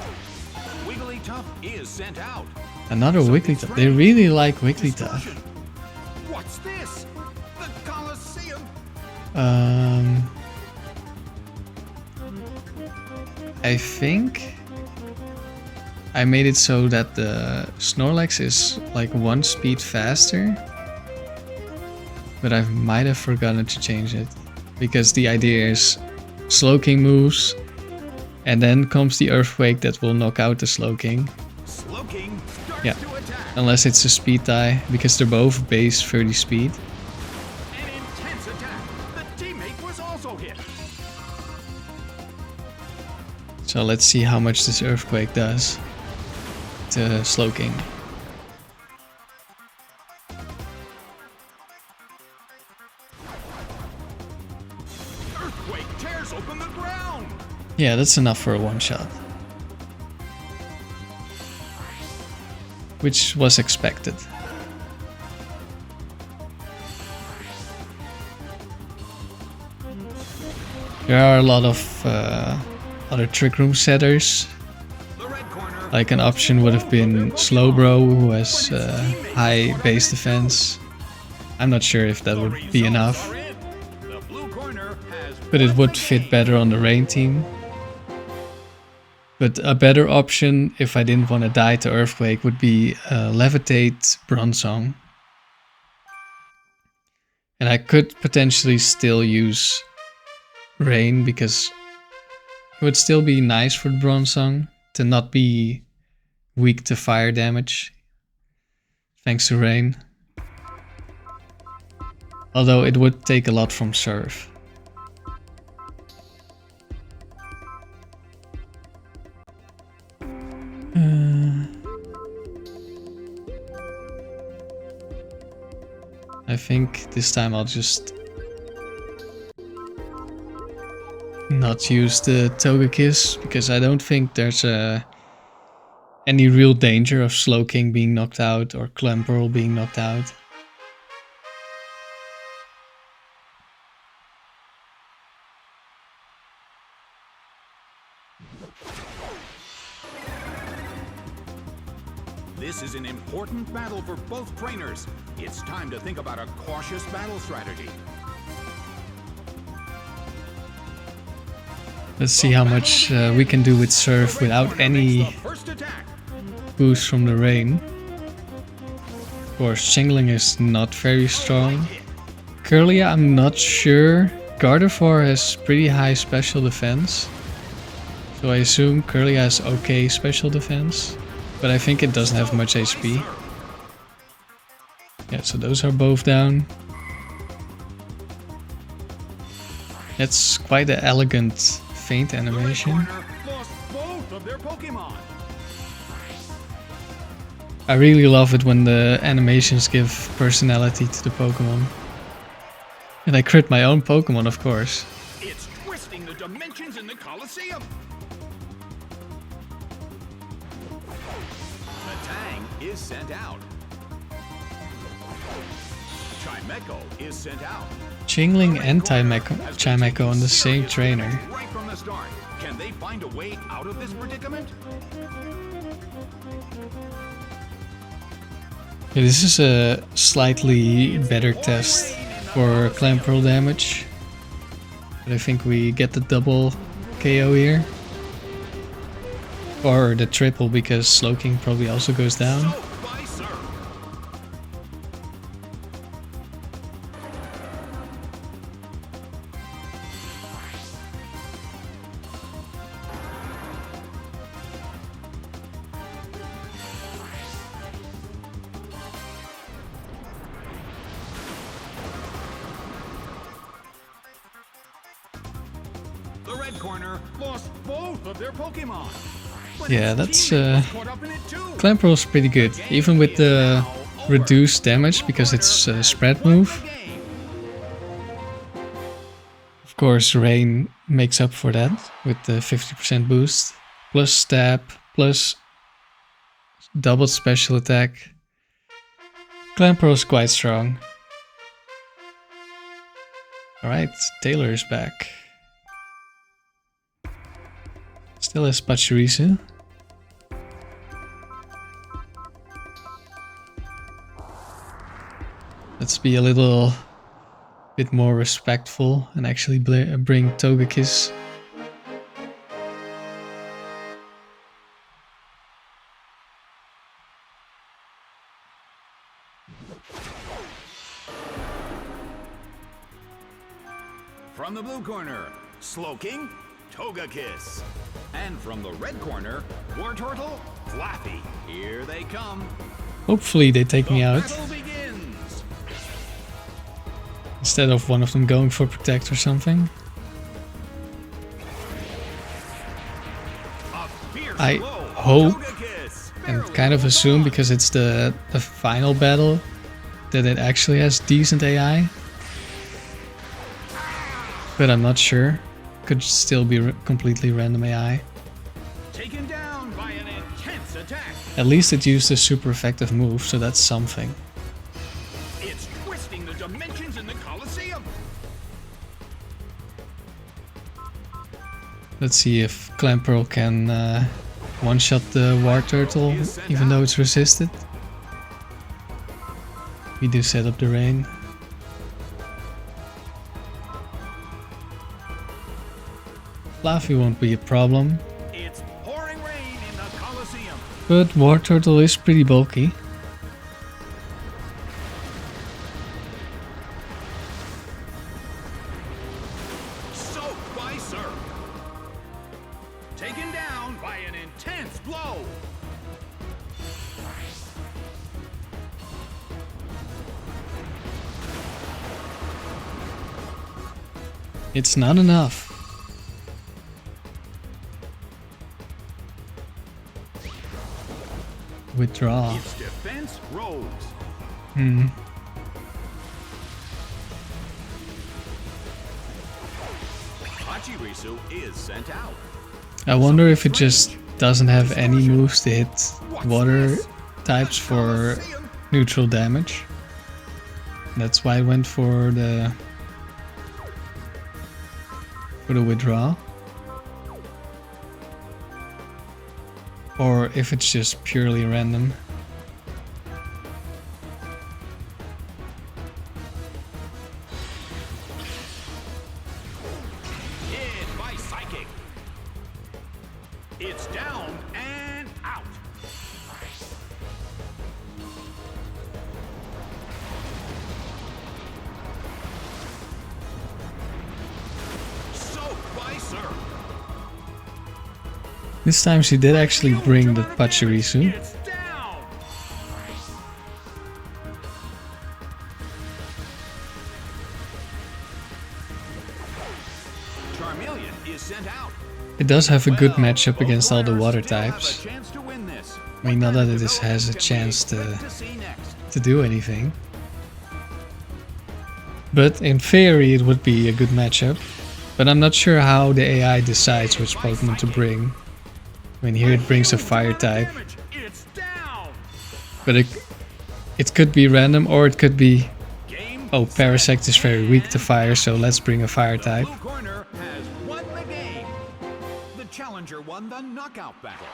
Sent out. Another Wigglytuff. They really like Wigglytuff. What's this? The Colosseum. I think I made it so that the Snorlax is like 1 speed faster, but I might have forgotten to change it because the idea is Slowking moves, and then comes the Earthquake that will knock out the Slowking. starts Yeah. to attack. Unless it's a speed die, because they're both base 30 speed. An intense attack. The teammate was also hit. So let's see how much this Earthquake does to Slowking. Earthquake tears open the ground. Yeah, that's enough for a one-shot. Which was expected. There are a lot of other Trick Room setters. The red corner. Like an option would have been Slowbro, who has high base defense. I'm not sure if that would be enough, The blue corner has but it would fit better on the Rain team. But a better option, if I didn't want to die to Earthquake, would be Levitate Bronzong. And I could potentially still use Rain, because it would still be nice for Bronzong to not be weak to fire damage, thanks to Rain. Although it would take a lot from Surf. I think this time I'll just not use the Togekiss, because I don't think there's any real danger of Slowking being knocked out or Clamperl being knocked out. This is an important battle for both trainers. It's time to think about a cautious battle strategy. Let's see how much we can do with Surf without any First attack. boost from the Rain. Of course, Chingling is not very strong. Curlia, I'm not sure. Gardevoir has pretty high special defense. So I assume Curlia has okay special defense. But I think it doesn't have much HP. Yeah, so those are both down. That's quite an elegant feint animation. Lost both of their Pokemon. I really love it when the animations give personality to the Pokemon. And I crit my own Pokemon, of course. It's twisting the dimensions in the Colosseum. The Tang is sent out. Chimecho is sent out. Chingling and Chimecho on the same trainer. Right from the start. Can they find a way out of this predicament? Yeah, this is a slightly better test for Clamperl damage. But I think we get the double KO here. Or the triple, because Slowking probably also goes down. Soaked by Surf. The red corner lost both of their Pokemon. But Yeah, its that's teammate was caught up in it too. Clamperl's pretty good, even with the reduced damage, because it's a spread move. Of course, Rain makes up for that with the 50% boost, plus stab, plus double special attack. Clamperl's quite strong. Alright, Taylor is back. Still has Pachirisu. Let's be a little bit more respectful and actually bring Togekiss. From the blue corner, Slowking Togekiss. And from the red corner, Wartortle, Flaffy. Here they come. Hopefully they take me out. Battle begins. Instead of one of them going for protect or something. A fierce I blow. hope Togekiss. and kind of assume, because it's the final battle, that it actually has decent AI. But I'm not sure. Could still be completely random AI. Taken down by an intense attack. At least it used a super effective move, so that's something. It's twisting the dimensions in the Colosseum. Let's see if Clamperl can one-shot the Wartortle, even though it's resisted. We do set up the rain. Fluffy won't be a problem, It's pouring rain in the Colosseum. but Wartortle is pretty bulky. Soaked by surf. Taken down by an intense blow. It's not enough. Withdraw. Its defense rose. Hachirisu is sent out. I wonder if it just doesn't have any moves to hit water types for neutral damage. That's why I went for the withdraw. Or if it's just purely random. Hit by Psychic. It's down and out. Soaked by surf. This time she did actually bring the Pachirisu. It's down. Charmeleon is sent out. It does have a good Well, matchup against all the both water runners still have a types. chance to win this. I mean, not What that kind it of has a development can we chance expect to see next? do anything. But in theory it would be a good matchup. But I'm not sure how the AI decides which Pokemon to bring. I mean, here it brings a fire type. It's down. But it could be random, or it could be, Game oh, Parasect is very weak to fire, so let's bring a fire type. Blue corner has won the game. The challenger won the knockout battle.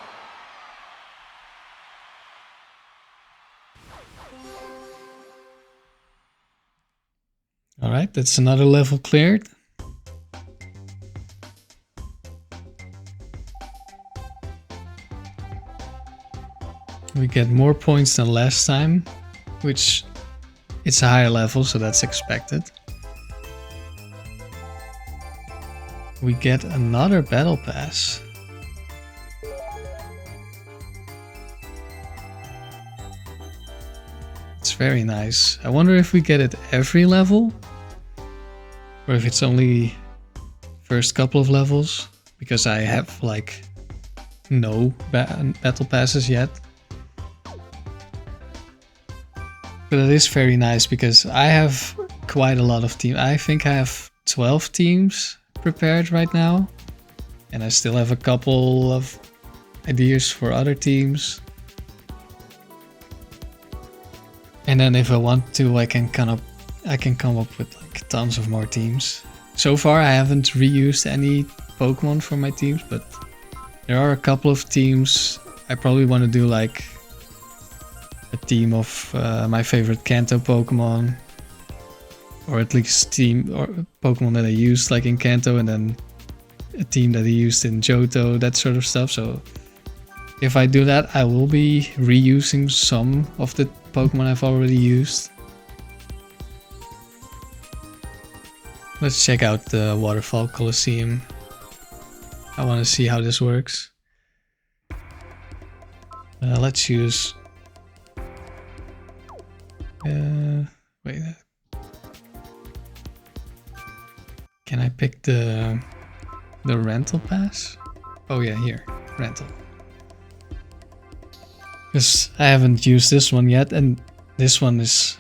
Alright, that's another level cleared. We get more points than last time, which it's a higher level, so that's expected. We get another battle pass. It's very nice. I wonder if we get it every level, or if it's only first couple of levels, because I have like no battle passes yet. But it is very nice because I have quite a lot of teams. I think I have 12 teams prepared right now, and I still have a couple of ideas for other teams. And then if I want to, I can come up with like tons of more teams. So far I haven't reused any Pokemon for my teams, but there are a couple of teams. I probably want to do like a team of my favorite Kanto Pokemon, or at least team or Pokemon that I used like in Kanto, and then a team that I used in Johto, that sort of stuff. So if I do that, I will be reusing some of the Pokemon I've already used. Let's check out the Waterfall Colosseum. I want to see how this works. Let's use... wait. Can I pick the rental pass? Oh yeah, here. Rental. Because I haven't used this one yet, and this one is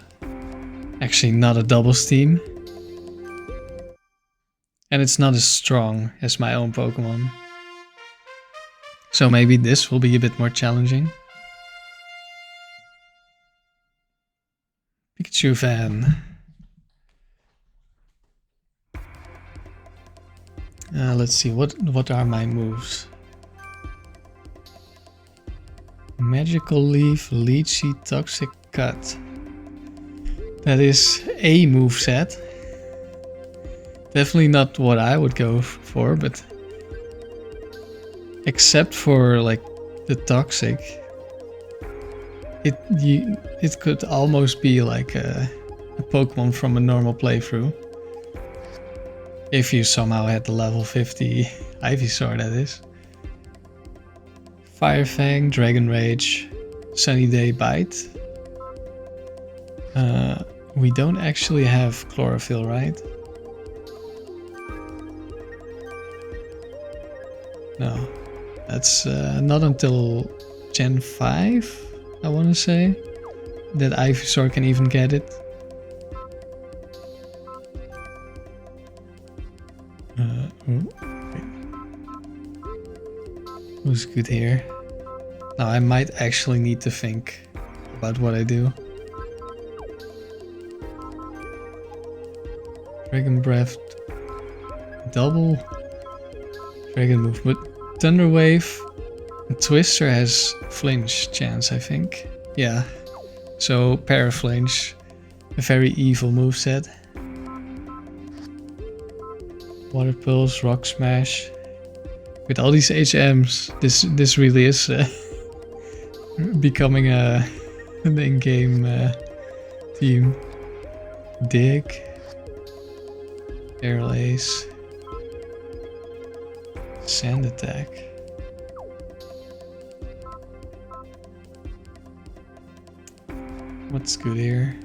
actually not a double steam. And it's not as strong as my own Pokemon. So maybe this will be a bit more challenging. Pikachu fan. Let's see, what are my moves? Magical Leaf, Leechy, Toxic Cut. That is a moveset. Definitely not what I would go for, but except for like the Toxic, it could almost be like a Pokemon from a normal playthrough. If you somehow had the level 50 Ivysaur, that is. Fire Fang, Dragon Rage, Sunny Day Bite. We don't actually have Chlorophyll, right? No, that's not until Gen 5, I want to say, that Ivysaur can even get it. Who's good here? Now I might actually need to think about what I do. Dragon Breath, double Dragon move, but Thunder Wave and Twister has flinch chance, I think. Yeah, so Paraflinch, a very evil moveset. Water Pulse, Rock Smash. With all these HMs, this really is becoming an in-game team. Dig, Aerial Ace, Sand Attack. What's good here?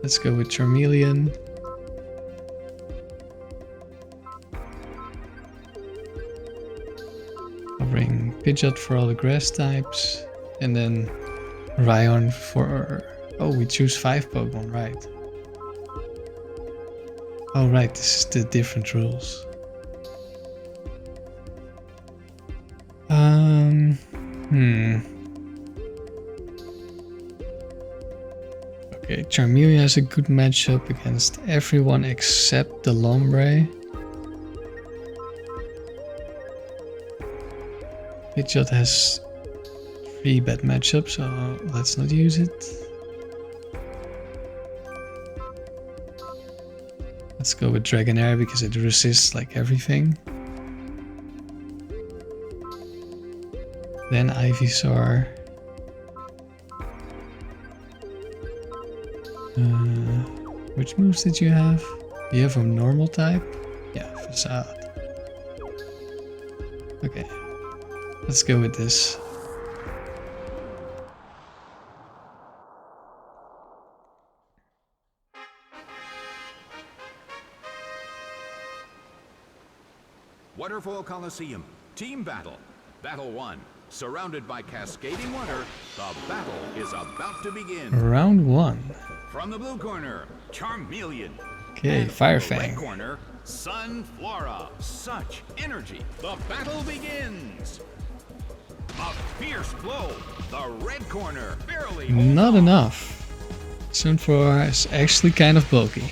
Let's go with Charmeleon. I'll bring Pidgeot for all the grass types, and then Rhyon for... Oh, we choose 5 Pokemon, right? Oh right, this is the different rules. Okay, Charmeleon has a good matchup against everyone except the Lombre. Pidgeot has 3 bad matchups, so let's not use it. Let's go with Dragonair because it resists like everything. Then Ivysaur. Which moves did you have? You have a normal type? Yeah, Facade. Okay, let's go with this. Waterfall Colosseum, Team Battle, Battle 1. Surrounded by cascading water, the battle is about to begin. Round 1. From the blue corner, Charmeleon. Okay, Fire From the Fang. red corner, Sunflora. Such energy. The battle begins. A fierce blow. The red corner barely holds Not on. enough. Sunflora is actually kind of bulky.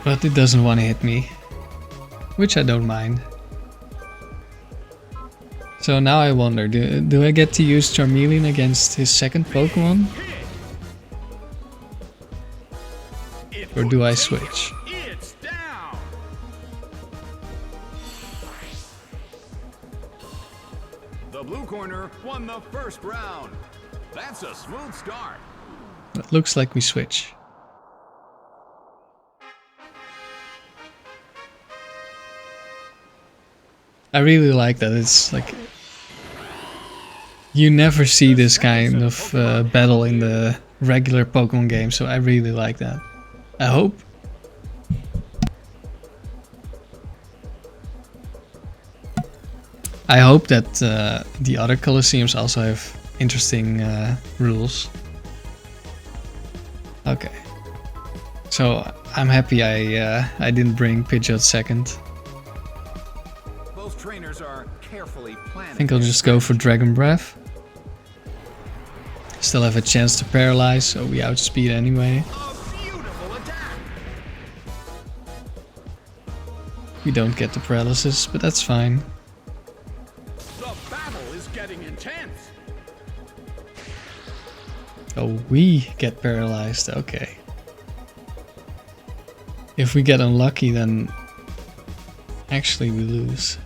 But it doesn't want to hit me, which I don't mind. So now I wonder, do I get to use Charmeleon against his second Pokemon? Or do I switch? It's down. The blue corner won the first round. That's a smooth start. It looks like we switch. I really like that. It's like you never see this kind of battle in the regular Pokemon game, so I really like that. I hope. I hope that the other Colosseums also have interesting rules. Okay. So I'm happy I didn't bring Pidgeot second. Both trainers are carefully planning. I think I'll just go for Dragon Breath. Still have a chance to paralyze, so we outspeed anyway. A beautiful attack. We don't get the paralysis, but that's fine. The battle is getting intense. Oh, we get paralyzed, okay. If we get unlucky, then actually we lose.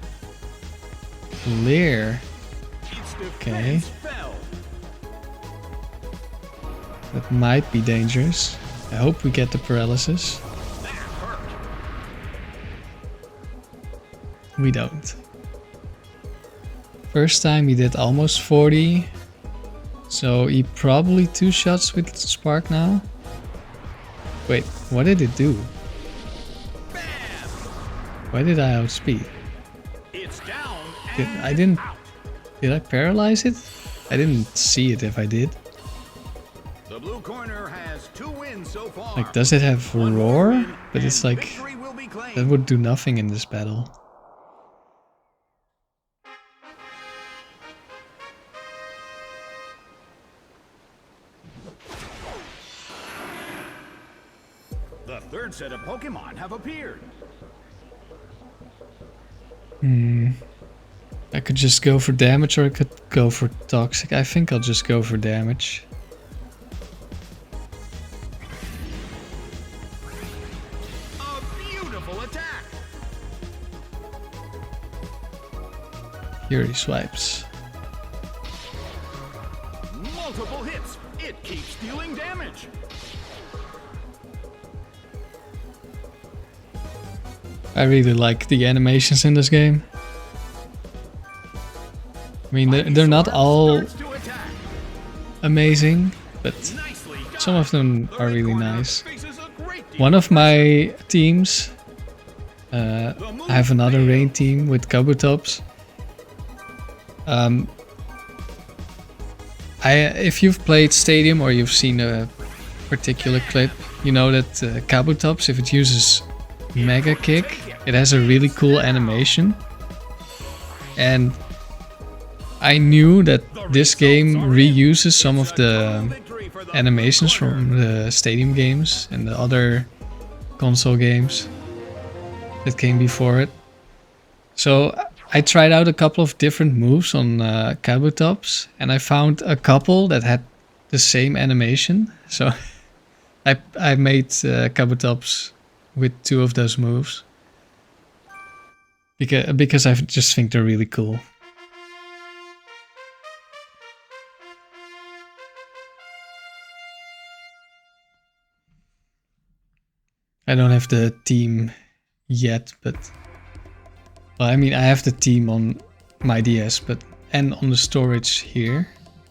Leer. Okay. That might be dangerous. I hope we get the paralysis. We don't. First time he did almost 40. So he probably 2 shots with Spark now. Wait, what did it do? Why did I outspeed? It's down. Did I paralyze it? I didn't see it if I did. The blue corner has 2 wins so far. Like, does it have roar? But it's like, that would do nothing in this battle. The third set of Pokemon have appeared. I could just go for damage or I could go for toxic. I think I'll just go for damage. A beautiful attack. Fury swipes. Multiple hits. It keeps dealing damage. I really like the animations in this game. I mean, they're not all amazing, but some of them are really nice. One of my teams, I have another rain team with Kabutops. If you've played Stadium or you've seen a particular clip, you know that Kabutops, if it uses Mega Kick, it has a really cool animation. And I knew that this game reuses some of the animations from the Stadium games and the other console games that came before it. So I tried out a couple of different moves on Kabutops, and I found a couple that had the same animation. So I made Kabutops with 2 of those moves. Because I just think they're really cool. I don't have the team yet, but... Well, I mean, I have the team on my DS, and on the storage here.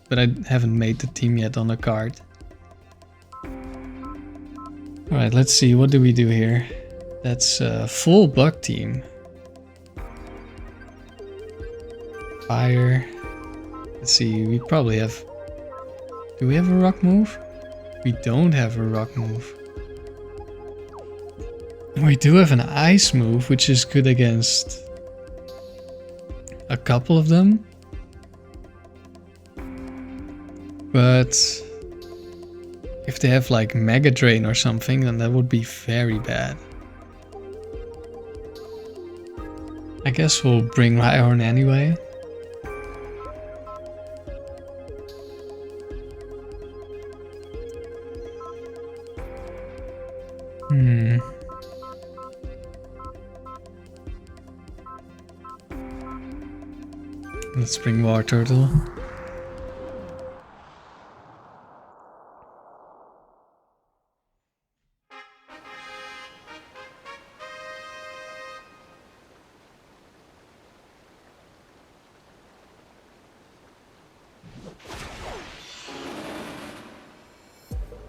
But I haven't made the team yet on a card. Alright, let's see, what do we do here? That's a full bug team. Fire. Let's see, we probably have... Do we have a rock move? We don't have a rock move. We do have an ice move, which is good against a couple of them. But if they have like Mega Drain or something, then that would be very bad. I guess we'll bring Rhyhorn anyway. Let's bring War Turtle.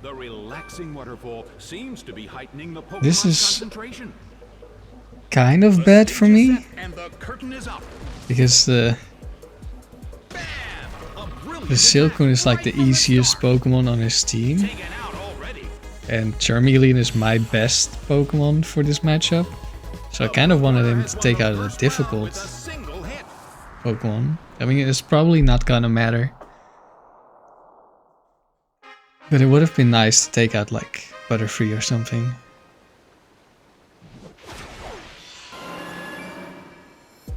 The relaxing waterfall seems to be heightening the Pokemon's This is concentration. kind of bad for me, And the curtain is up. because the Silcoon is like the easiest Pokemon on his team, Taken out already. and Charmeleon is my best Pokemon for this matchup. So I kind of wanted him to take out a difficult With a single hit. Pokemon. I mean, it's probably not gonna matter. But it would have been nice to take out like Butterfree or something.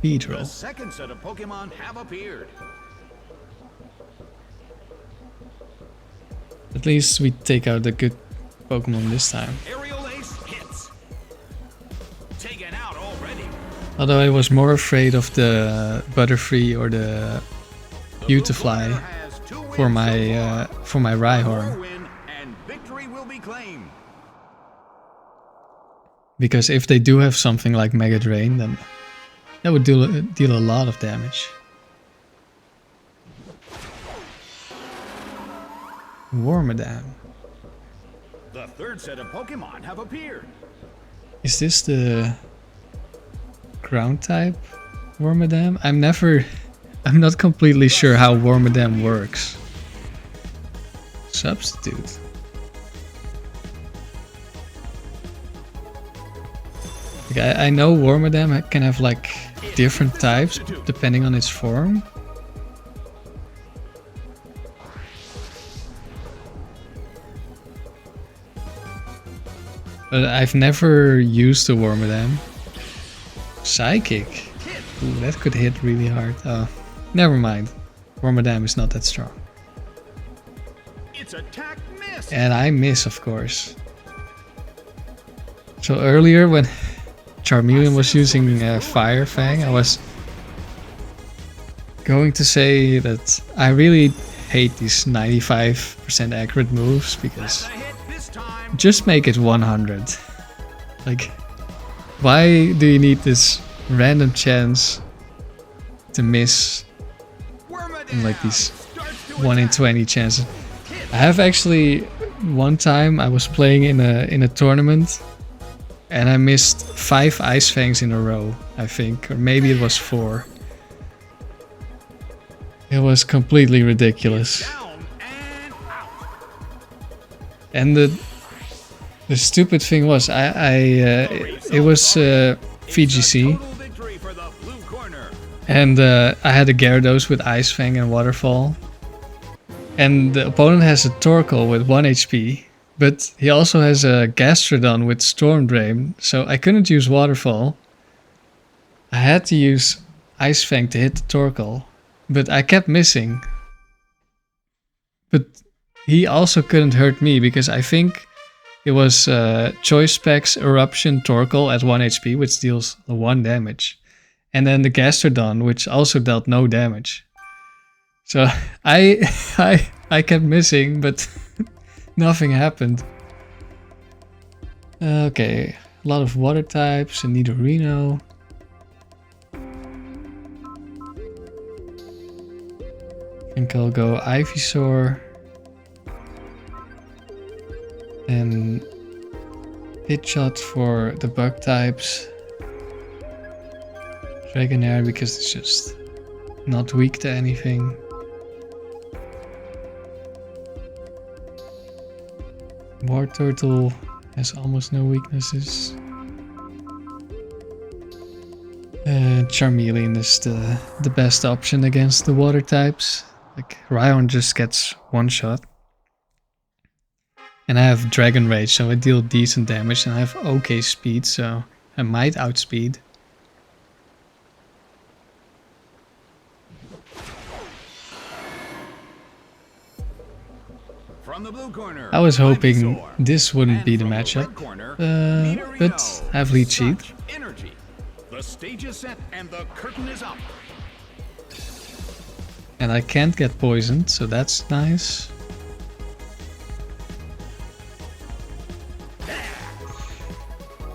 The Beedrill. second set of Pokemon have appeared. At least we take out the good Pokemon this time. Aerial Ace hits. Taken out already. Although I was more afraid of the Butterfree or the Beautifly Has 2 wins for my Rhyhorn. win and victory will be claimed. Because if they do have something like Mega Drain, then that would deal a lot of damage. Wormadam. The third set of Pokemon have appeared. Is this the ground type Wormadam? I'm not completely sure how Wormadam works. Substitute. Like, I know Wormadam can have like different types depending on its form. But I've never used a Wormadam. Psychic. Ooh, that could hit really hard. Oh, never mind. Wormadam is not that strong. Its attack missed. And I miss, of course. So earlier when Charmeleon was using Fire Fang, I was going to say that I really hate these 95% accurate moves because A hit this time. just make it 100. Like, why do you need this random chance to miss Wormadam like these starts to 1 in attack. 20 chances? I have actually one time I was playing in a tournament and I missed 5 Ice Fangs in a row, I think, or maybe it was 4. It was completely ridiculous. Down and out. And the stupid thing was it was VGC, Total victory for the blue corner. and I had a Gyarados with Ice Fang and Waterfall. And the opponent has a Torkoal with 1 HP, but he also has a Gastrodon with Storm Drain, so I couldn't use Waterfall. I had to use Ice Fang to hit the Torkoal, but I kept missing. But he also couldn't hurt me because I think it was Choice Specs Eruption Torkoal at 1 HP, which deals 1 damage. And then the Gastrodon, which also dealt no damage. So I kept missing, but nothing happened. Okay, a lot of water types, and Nidorino. I think I'll go Ivysaur. And Hit Shot for the bug types. Dragonair because it's just not weak to anything. War Turtle has almost no weaknesses. Charmeleon is the best option against the water types. Like Rhyhorn just gets 1 shot. And I have Dragon Rage, so I deal decent damage, and I have okay speed, so I might outspeed. From the blue corner. I was hoping Ivysaur. this wouldn't And be the from matchup, red corner, but Nidorino. I have Leech Seed. Such energy. The stage is set and the curtain is up. And I can't get poisoned, so that's nice.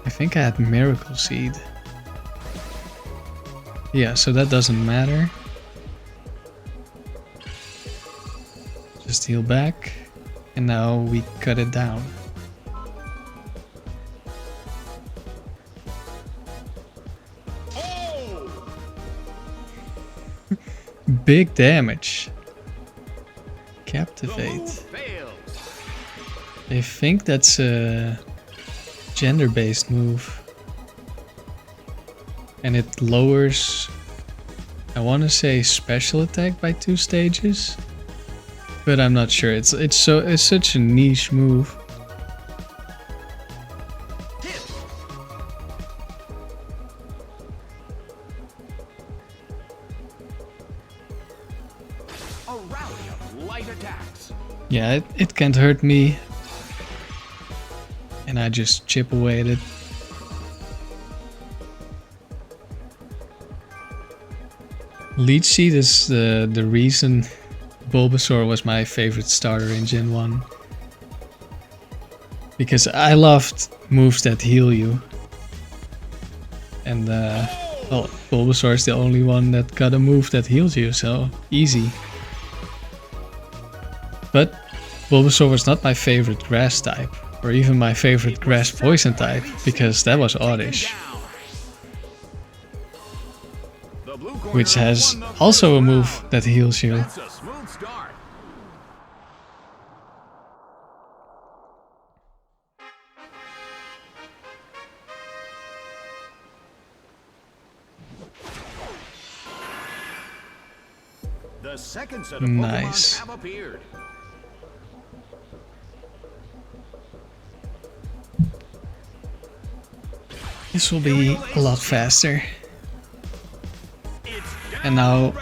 I think I had Miracle Seed. Yeah, so that doesn't matter. Just heal back. And now we cut it down. Big damage. Captivate. I think that's a gender-based move. And it lowers, I want to say, special attack by 2 stages. But I'm not sure. It's such a niche move. A rally of light attacks. Yeah, it can't hurt me. And I just chip away at it. Leech Seed is the reason Bulbasaur was my favorite starter in Gen 1. Because I loved moves that heal you. And well, Bulbasaur is the only one that got a move that heals you, so easy. But Bulbasaur was not my favorite grass type, or even my favorite grass poison type, because that was Oddish. Which has also a move that heals you. That's a smooth start. The second set of Nice. Pokemon have appeared. This will be a lot faster. And now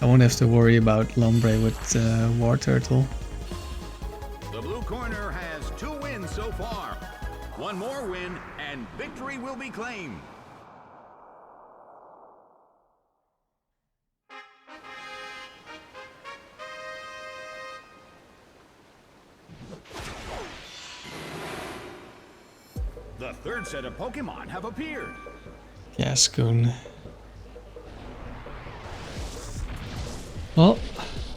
I won't have to worry about Lombre with War Turtle. The blue corner has 2 wins so far. One more win and victory will be claimed. The third set of Pokemon have appeared. Cascoon. Well,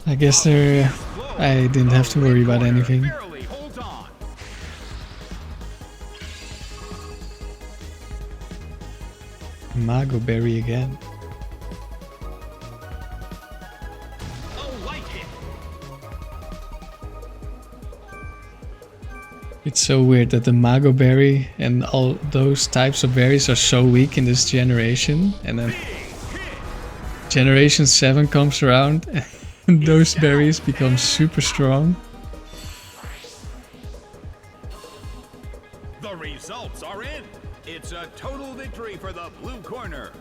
I guess I didn't have to worry about anything. Barely holds on. Mago Berry again. A light hit. It's so weird that the Mago Berry and all those types of berries are so weak in this generation, and then Generation 7 comes around and those berries become super strong. The results are in. It's a total victory for the blue corner.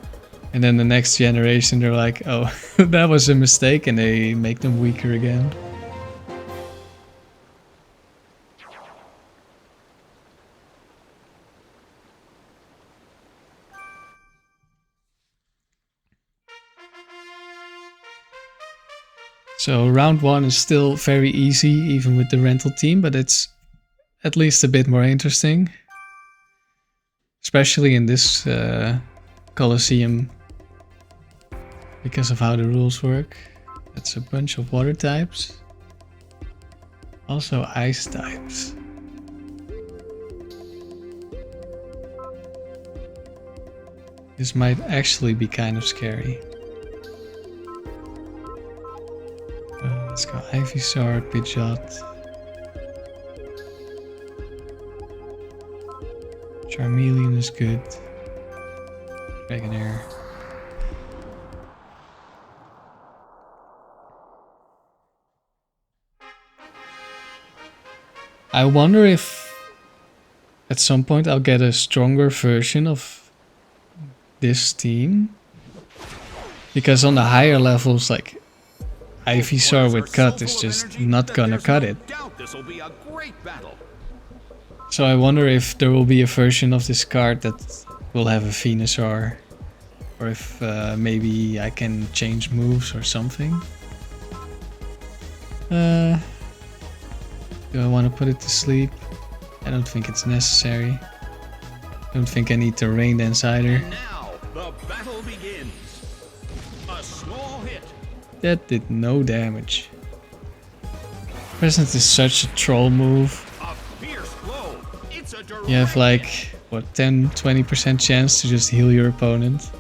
And then the next generation they're like, oh, that was a mistake, and they make them weaker again. So round 1 is still very easy, even with the rental team, but it's at least a bit more interesting. Especially in this Colosseum, because of how the rules work. That's a bunch of water types. Also ice types. This might actually be kind of scary. Let's go Ivysaur, Pidgeot, Charmeleon is good, Dragonair. I wonder if at some point I'll get a stronger version of this team, because on the higher levels, like Ivysaur with cut is just not gonna cut it. So I wonder if there will be a version of this card that will have a Venusaur, or if maybe I can change moves or something. Do I want to put it to sleep? I don't think it's necessary. Don't think I need to Rain Dance either. Now the battle begins. A small hit. That did no damage. Present is such a troll move. A fierce blow. It's a direct You have like, what, 10-20% chance to just heal your opponent.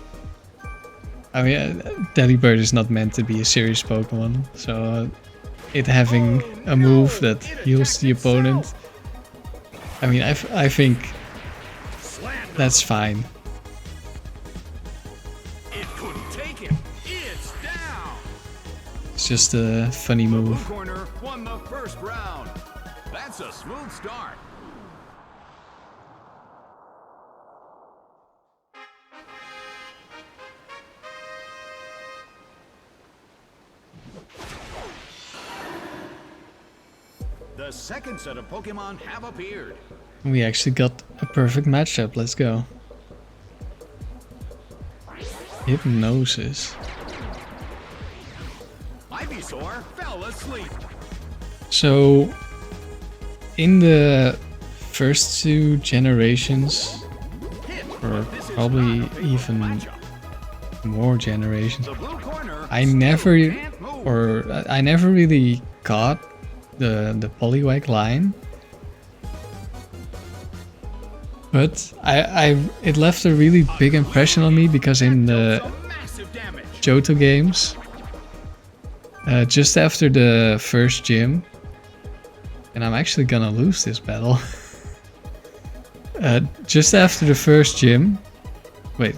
I mean, Delibird is not meant to be a serious Pokemon, so it having a move that heals the opponent, I mean, I think that's fine. It couldn't take him. It's down. It's just a funny Blue move. corner won the first round. That's a smooth start. The second set of Pokemon have appeared. We actually got a perfect matchup. Let's go. Hypnosis. Ivysaur fell asleep. So, in the first 2 generations, or probably even more generations, The blue corner I never can't move. I never really caught the Poliwag line. But it left a really big impression on me because in the Some massive damage. Johto games, just after the first gym, and I'm actually gonna lose this battle. Just after the first gym, wait,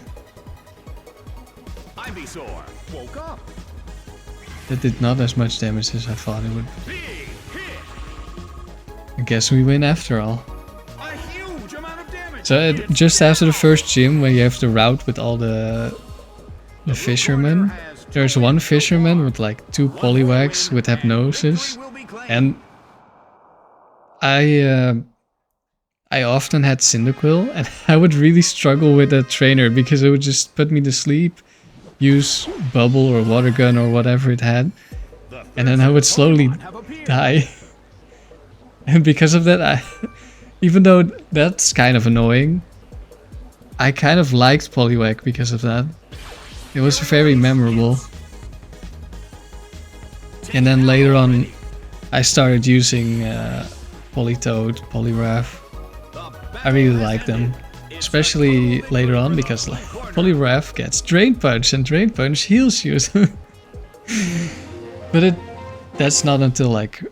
Ivysaur woke up. that did not as much damage as I thought it would. Big hit. I guess we win after all. A huge amount of damage. So just after the first gym, where you have the route with all the fishermen, there's one fisherman with like 2 Poliwags with hypnosis, and I often had Cyndaquil, and I would really struggle with that trainer because it would just put me to sleep, use Bubble or Water Gun or whatever it had, and then I would slowly die. And because of that, even though that's kind of annoying, I kind of liked Poliwag because of that. It was very memorable. And then later on, I started using Politoed, Poliwrath. I really like them, especially later on because Poliwrath gets Drain Punch and Drain Punch heals you. But that's not until like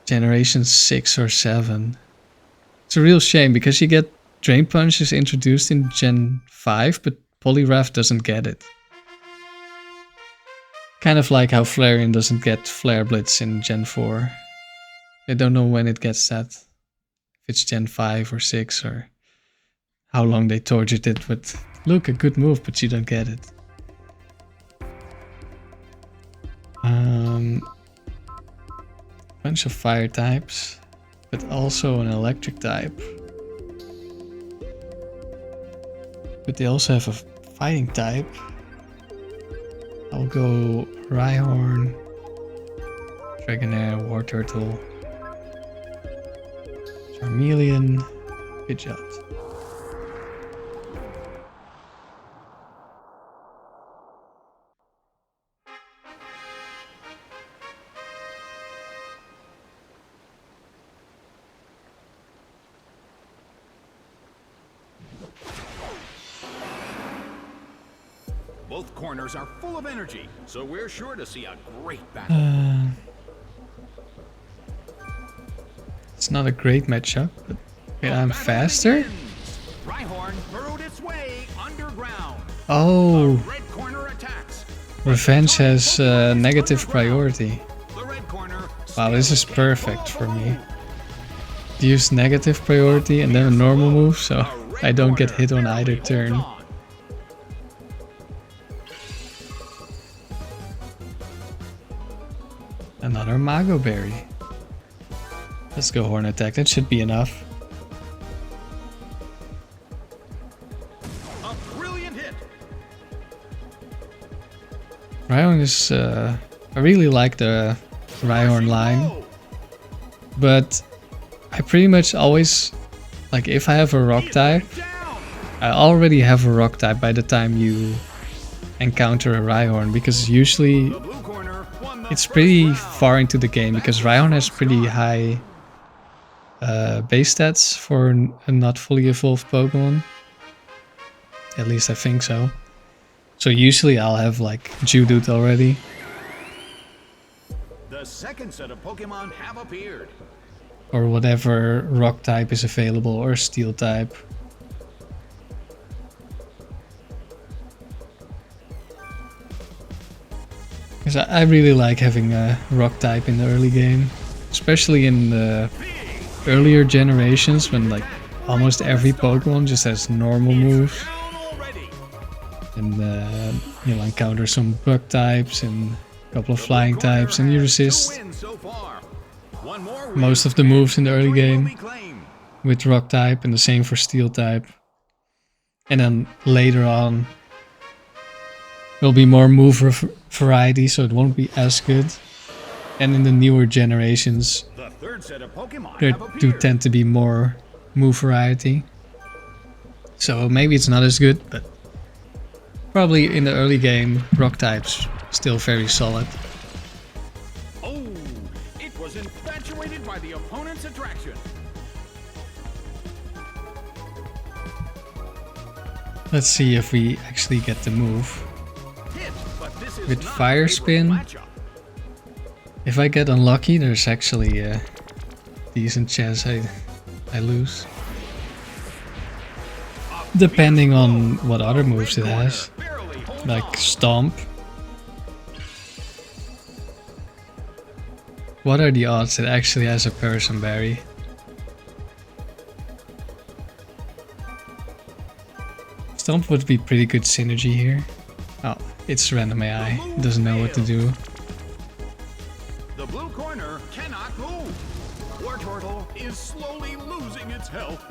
generation 6 or 7. It's a real shame because you get Drain Punch is introduced in Gen 5, but Poliwrath doesn't get it. Kind of like how Flareon doesn't get Flare Blitz in Gen 4. I don't know when it gets that. If it's Gen 5 or 6 or how long they tortured it with, look, a good move, but you don't get it. Bunch of fire types, but also an electric type. But they also have a fighting type. I'll go Rhyhorn, Dragonair, War Turtle, Charmeleon, Pidgeot. Both corners are full of energy, so we're sure to see a great battle. It's not a great matchup, but I'm faster? Rhyhorn burrowed its way underground. Oh, Red corner attacks. Revenge has negative priority. The red corner. Wow, this is perfect for me. Use negative priority and then a normal move, so I don't get hit on either turn. Another Mago Berry. Let's go Horn Attack, that should be enough. A brilliant hit. Rhyhorn is, I really like the Rhyhorn line, but I pretty much always, like if I have a rock type, I already have a rock type by the time you encounter a Rhyhorn, because usually it's pretty far into the game because Rhyhorn has pretty high base stats for a not fully evolved Pokemon. At least I think so. So usually I'll have like Geodude already. The second set of Pokemon have appeared. Or whatever rock type is available, or steel type. Because I really like having a rock type in the early game. Especially in the earlier generations when like almost every Pokemon just has normal moves. And you'll encounter some bug types and a couple of flying types and you resist most of the moves in the early game with rock type, and the same for steel type. And then later on there'll be more move variety, so it won't be as good. And in the newer generations there do tend to be more move variety. So maybe it's not as good, but probably in the early game, rock types still very solid. Oh, it was infatuated by the opponent's attraction. Let's see if we actually get the move. With Fire Spin, if I get unlucky, there's actually a decent chance I lose. Depending on what other moves it has. Like Stomp. What are the odds it actually has a Person Berry? Stomp would be pretty good synergy here. Oh, it's random AI. It doesn't know what to do. The blue corner cannot move. Wartortle is slowly losing its health.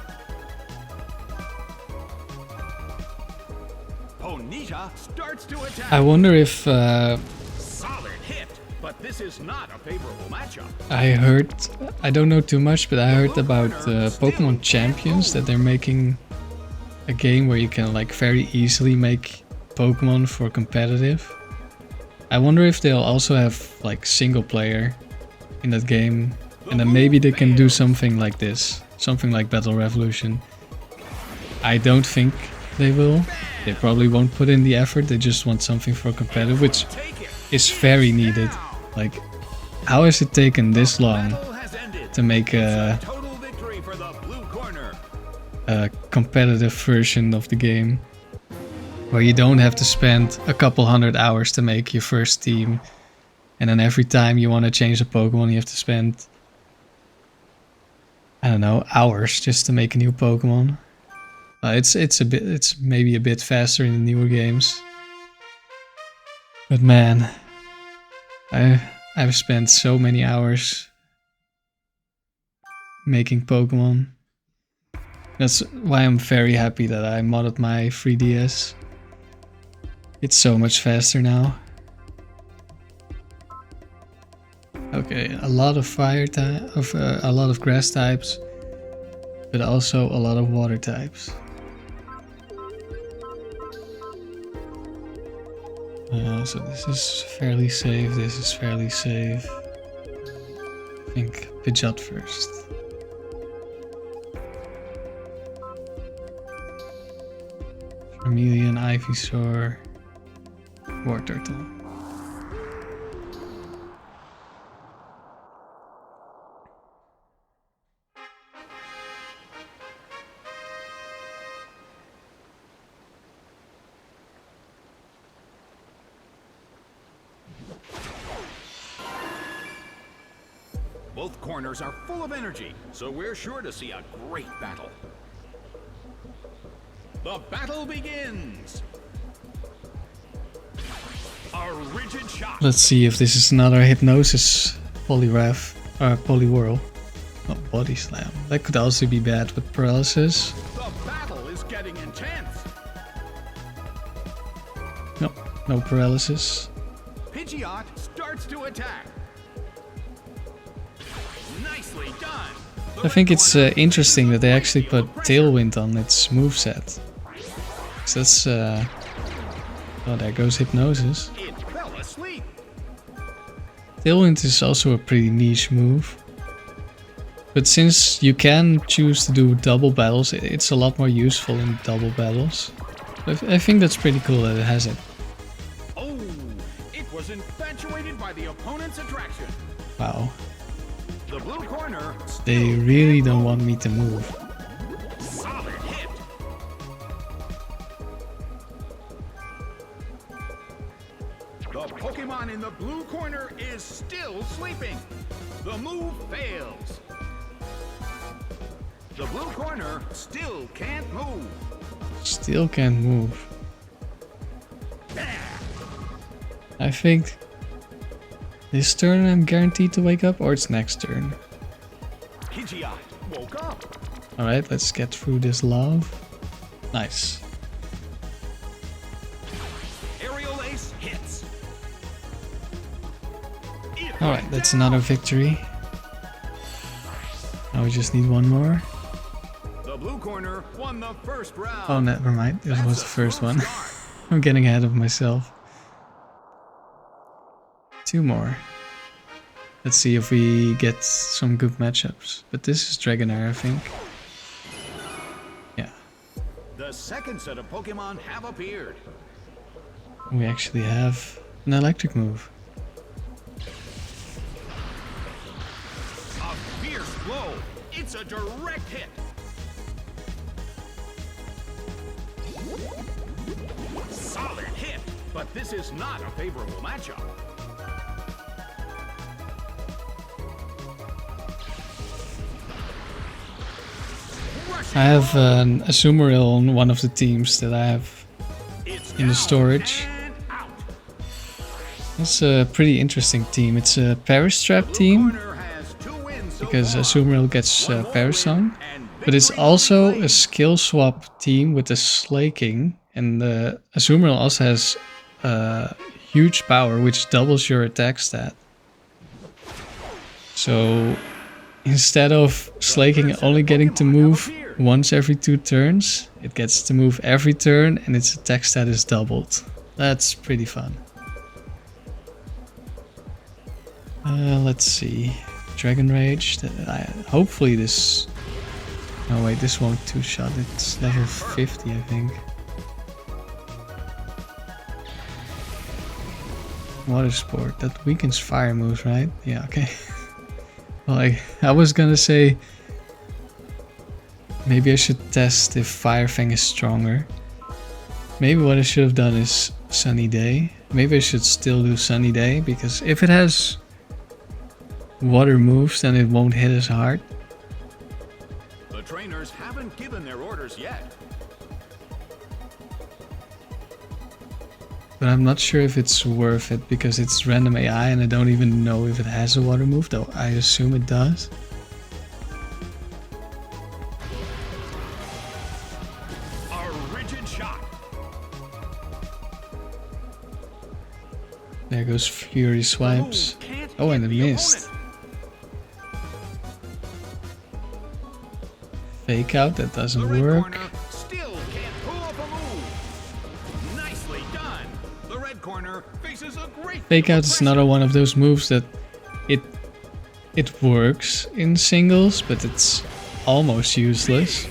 Ponyta starts to attack. I wonder if solid hit, but this is not a favorable matchup. I don't know too much, but I heard about Pokemon Champions, that they're making a game where you can like very easily make Pokemon for competitive. I wonder if they'll also have like single player in that game, and then maybe they can do something like this, something like Battle Revolution. I don't think they will. They probably won't put in the effort, they just want something for competitive, which is very needed. Like, how has it taken this long to make a competitive version of the game? Where you don't have to spend a couple hundred hours to make your first team. And then every time you want to change a Pokemon you have to spend, I don't know, hours just to make a new Pokemon. It's maybe a bit faster in the newer games. But man, I've spent so many hours making Pokemon. That's why I'm very happy that I modded my 3DS. It's so much faster now. Okay, a lot of a lot of grass types, but also a lot of water types. So this is fairly safe, this is fairly safe. I think Pidgeot first. Charmeleon, Ivysaur, Wartortle. Both corners are full of energy, so we're sure to see a great battle. The battle begins! A rigid shot. Let's see if this is another Hypnosis Poliwrath or Poliwhirl. Oh, Body Slam. That could also be bad with Paralysis. The battle is getting intense. No, no Paralysis. Pidgeot starts to attack. Nicely done. I think it's interesting that they actually put Tailwind on its moveset. So that's oh, there goes Hypnosis. It fell asleep. Tailwind is also a pretty niche move. But since you can choose to do double battles, it's a lot more useful in double battles. I think that's pretty cool that it has it. Oh, it was infatuated by the opponent's attraction. Wow. The blue corner. They really don't want me to move. Solid hit. The Pokemon in the blue corner is still sleeping. The move fails. The blue corner still can't move. Still can't move. I think this turn I'm guaranteed to wake up, or it's next turn. Pidgeot woke up. Alright, let's get through this love. Nice. Aerial Ace hits. Alright, that's another victory. Now we just need one more. The blue corner won the first round. Oh, never mind. This was the first one. I'm getting ahead of myself. Two more. Let's see if we get some good matchups. But this is Dragonair, I think. Yeah. The second set of Pokemon have appeared. We actually have an electric move. A fierce blow. It's a direct hit. Solid hit. But this is not a favorable matchup. I have an Azumarill on one of the teams that I have in the storage. It's a pretty interesting team. It's a Peristrap team because Azumarill gets Parasong, but it's also a skill swap team with the Slaking, and the Azumarill also has huge power, which doubles your attack stat. So instead of Slaking only getting to move once every 2 turns, it gets to move every turn and its attack stat is doubled. That's pretty fun. Let's see. Dragon Rage. Hopefully this... Oh wait, this won't 2-shot. It's level 50, I think. Water Sport. That weakens fire moves, right? Yeah, okay. Well, I was gonna say maybe I should test if Fire Fang is stronger. Maybe what I should have done is Sunny Day. Maybe I should still do Sunny Day, because if it has water moves, then it won't hit as hard. The trainers haven't given their orders yet. But I'm not sure if it's worth it, because it's random AI and I don't even know if it has a water move, though I assume it does. A rigid shot. There goes Fury Swipes. Oh, and it missed. Fake Out, that doesn't work. Still can't pull off a move. Nicely done. The red corner faces a great Fake Out is another one of those moves that it works in singles, but it's almost useless.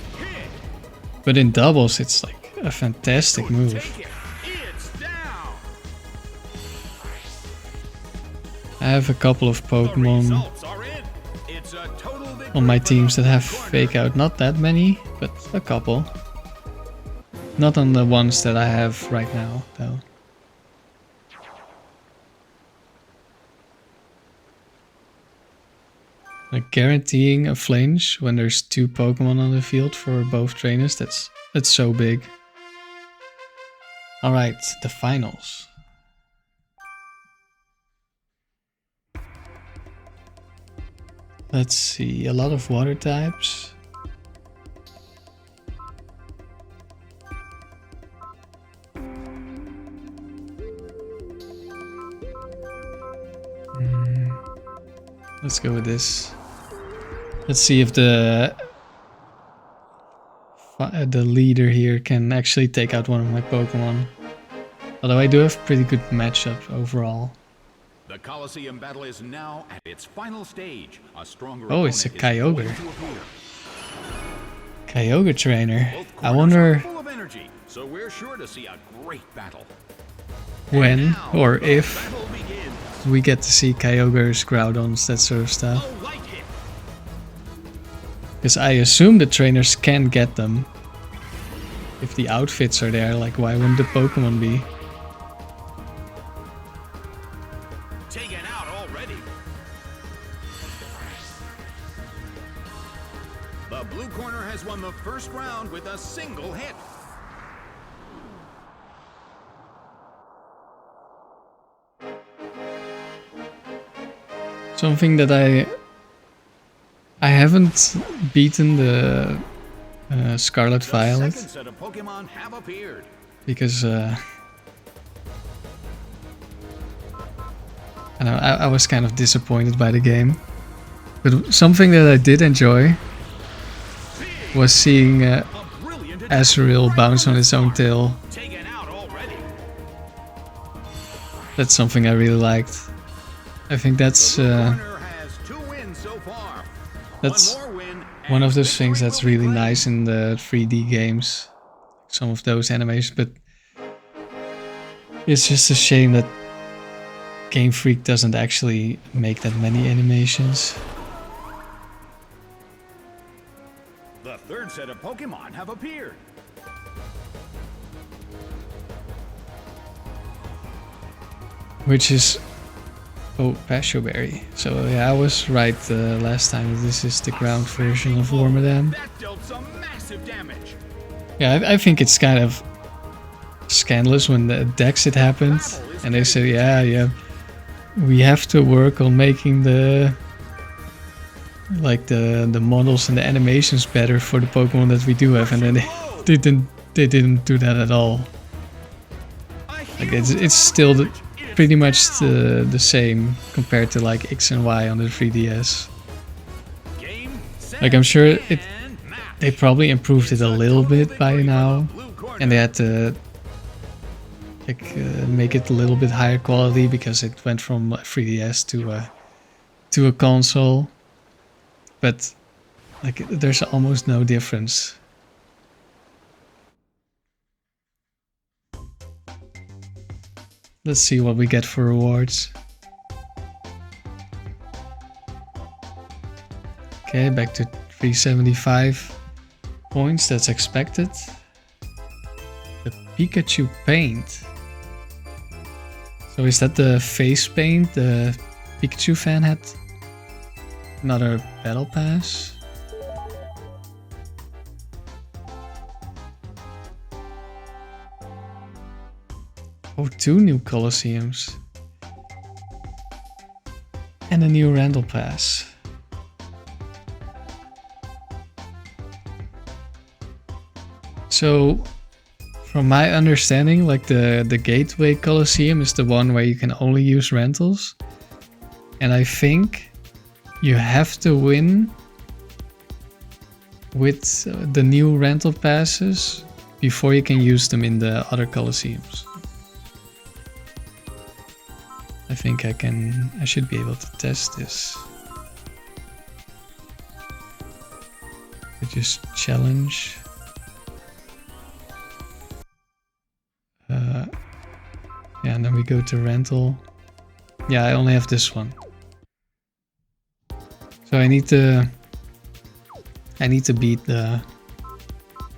But in doubles, it's like a fantastic move. It's down. I have a couple of The Pokemon results are in. It's a total victory on my for teams the that have blue corner. Fake Out. Not that many, but a couple. Not on the ones that I have right now, though. Like guaranteeing a flinch when there's 2 Pokemon on the field for both trainers, that's so big. Alright, the finals. Let's see, a lot of water types. Let's go with this. Let's see if the leader here can actually take out one of my Pokemon. Although I do have pretty good matchup overall. The Colosseum battle is now at its final stage. A stronger Oh, it's a opponent is Kyogre. going to appear. Kyogre trainer. Both I corners wonder are full of energy, so we're sure to see a great battle. when Now, or the if battle begins. we get to see Kyogres, Groudons, that sort of stuff. A light hit. Because I assume the trainers can get them. If the outfits are there, like why wouldn't the Pokemon be? Taken out already. The blue corner has won the first round with a single hit. Something that I haven't beaten the Scarlet The Violet second set of Pokemon have appeared. because I was kind of disappointed by the game. But something that I did enjoy was seeing A brilliant attack. Azurill bounce on its own tail. Taken out already. That's something I really liked. I think that's Blue corner has 2 wins so far. that's One more win, one and of those victory things will that's be really claimed. nice in the 3D games. Some of those animations, but it's just a shame that Game Freak doesn't actually make that many animations. The third set of Pokemon have appeared. Which is... Oh, Passion Berry. So yeah, I was right last time that this is the ground version of Wormadam. That dealt some massive damage. Yeah, I think it's kind of scandalous when the Dexit happened and they said, yeah, we have to work on making the models and the animations better for the Pokemon that we do have, and then they didn't do that at all. Like it's still pretty much the same compared to like X and Y on the 3DS. Game, set, Like I'm sure and match. they probably improved it a little bit by now, and they had to like make it a little bit higher quality because it went from 3DS to a console. But like there's almost no difference. Let's see what we get for rewards. Okay, back to 375 points, that's expected. The Pikachu paint. So is that the face paint the Pikachu fan had? Another battle pass. Oh, 2 new Colosseums. And a new Randall pass. So, from my understanding, like the Gateway Colosseum is the one where you can only use rentals. And I think you have to win with the new rental passes before you can use them in the other Colosseums. I think I should be able to test this. I just challenge. Yeah, and then we go to rental. Yeah, I only have this one. So I need to beat the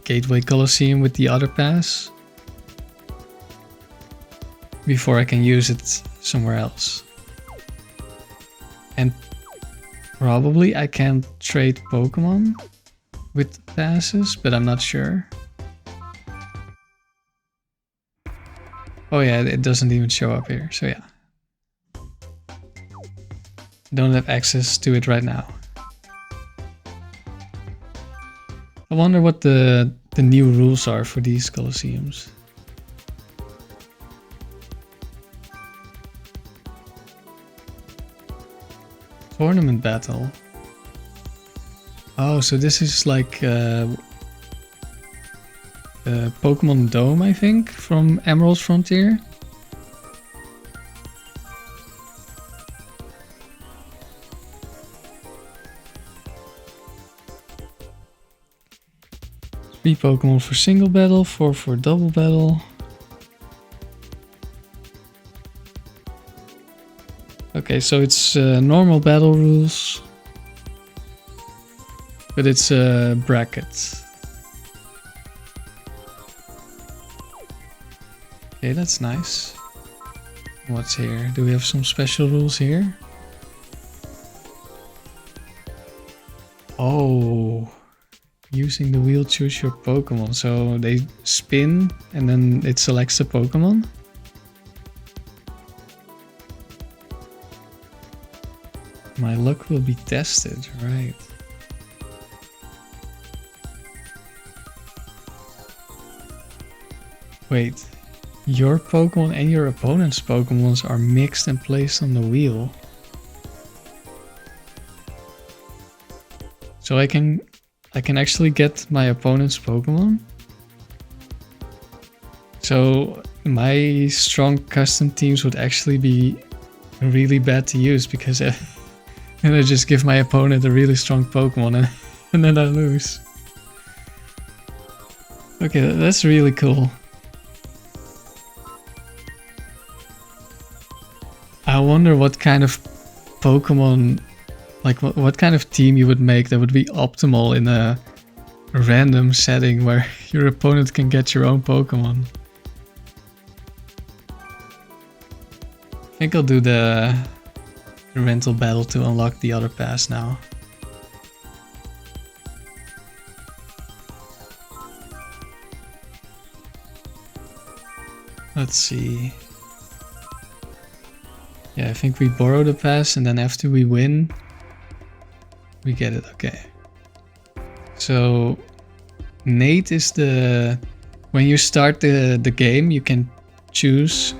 Gateway Colosseum with the other pass before I can use it somewhere else. And probably I can trade Pokemon with passes, but I'm not sure. Oh yeah, it doesn't even show up here, so yeah. Don't have access to it right now. I wonder what the new rules are for these Colosseums. Tournament battle. Oh, so this is like Pokemon Dome, I think, from Emerald Frontier. 3 Pokemon for single battle, 4 for double battle. Okay, so it's normal battle rules, but it's a bracket. Okay, that's nice. What's here? Do we have some special rules here? Oh, using the wheel, choose your Pokemon. So they spin and then it selects a Pokemon. My luck will be tested, right? Wait, your Pokemon and your opponent's Pokemons are mixed and placed on the wheel. So I can actually get my opponent's Pokemon. So my strong custom teams would actually be really bad to use because then I just give my opponent a really strong Pokemon and then I lose. Okay, that's really cool. I wonder what kind of Pokemon, like what kind of team you would make that would be optimal in a random setting where your opponent can get your own Pokemon. I think I'll do the rental battle to unlock the other pass now. Let's see. Yeah, I think we borrow the pass and then after we win, we get it. Okay. So Nate is the... When you start the game, you can choose.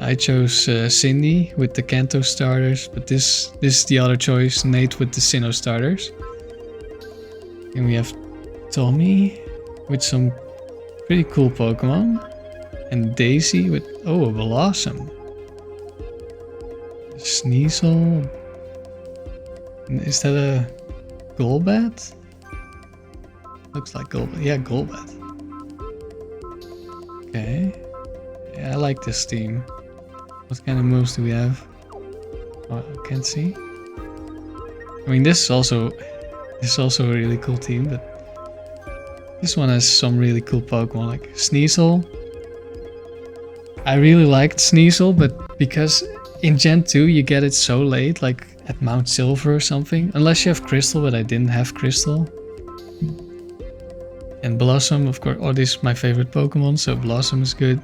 I chose Cyndy with the Kanto starters, but this is the other choice, Nate with the Sinnoh starters. And we have Tommy with some pretty cool Pokemon. And Daisy with, oh, a Blossom. Sneasel. Is that a Golbat? Looks like Golbat. Yeah, Golbat. Okay. Yeah, I like this team. What kind of moves do we have? Oh, I can't see. I mean, this is also a really cool team, but this one has some really cool Pokemon like Sneasel. I really liked Sneasel, but because in Gen 2 you get it so late, like at Mount Silver or something. Unless you have Crystal, but I didn't have Crystal. And Blossom, of course. Oh, this is my favorite Pokemon, so Blossom is good.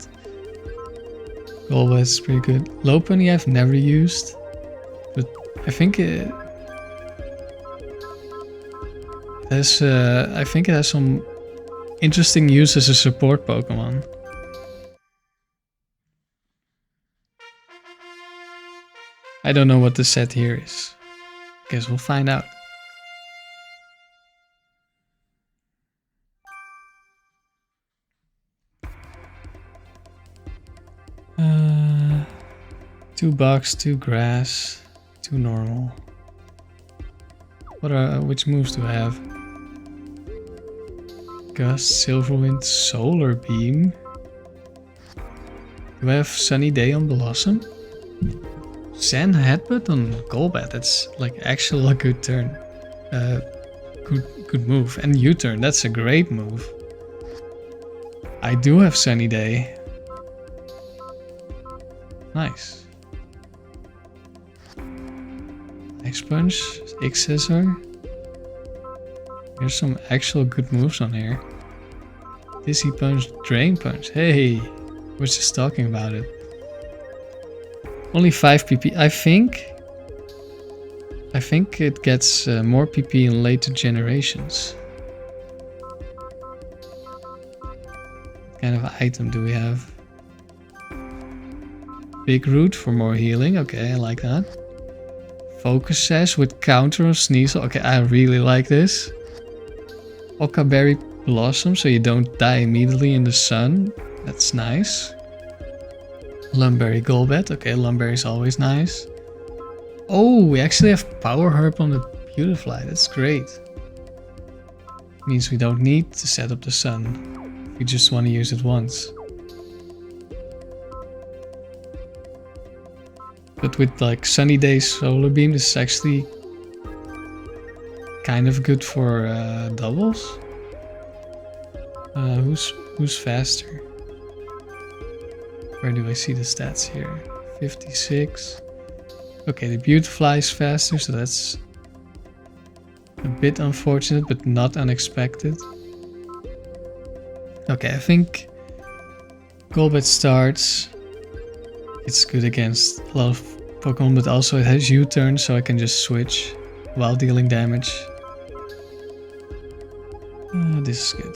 Golbat is pretty good. Lopunny I've never used, but I think it has. I think it has some interesting use as a support Pokemon. I don't know what the set here is. Guess we'll find out. Two box, two grass, two normal. Which moves do I have? Gust, Silverwind, Solar Beam. Do I have Sunny Day on Blossom? Sand Headbutt on Golbat. That's like actually a good turn. Good move. And U-turn. That's a great move. I do have Sunny Day. Nice. X-Punch, X-Scissor. There's some actual good moves on here. Dizzy Punch, Drain Punch. Hey, we're just talking about it. Only 5 PP. I think it gets more PP in later generations. What kind of item do we have? Big Root for more healing. Okay, I like that. Focus Sash with counter on Sneasel. Okay, I really like this. Okaberry Blossom, so you don't die immediately in the sun. That's nice. Lumberry Golbat. Okay, Lumberry is always nice. Oh, we actually have Power Herb on the Beautifly. That's great. Means we don't need to set up the sun. We just want to use it once. But with like sunny days, solar beam, this is actually kind of good for doubles. Who's faster? Where do I see the stats here? 56. Okay, the Beautifly is faster, so that's a bit unfortunate, but not unexpected. Okay, I think Golbat starts. It's good against a lot of Pokemon, but also it has U-turn, so I can just switch while dealing damage. This is good.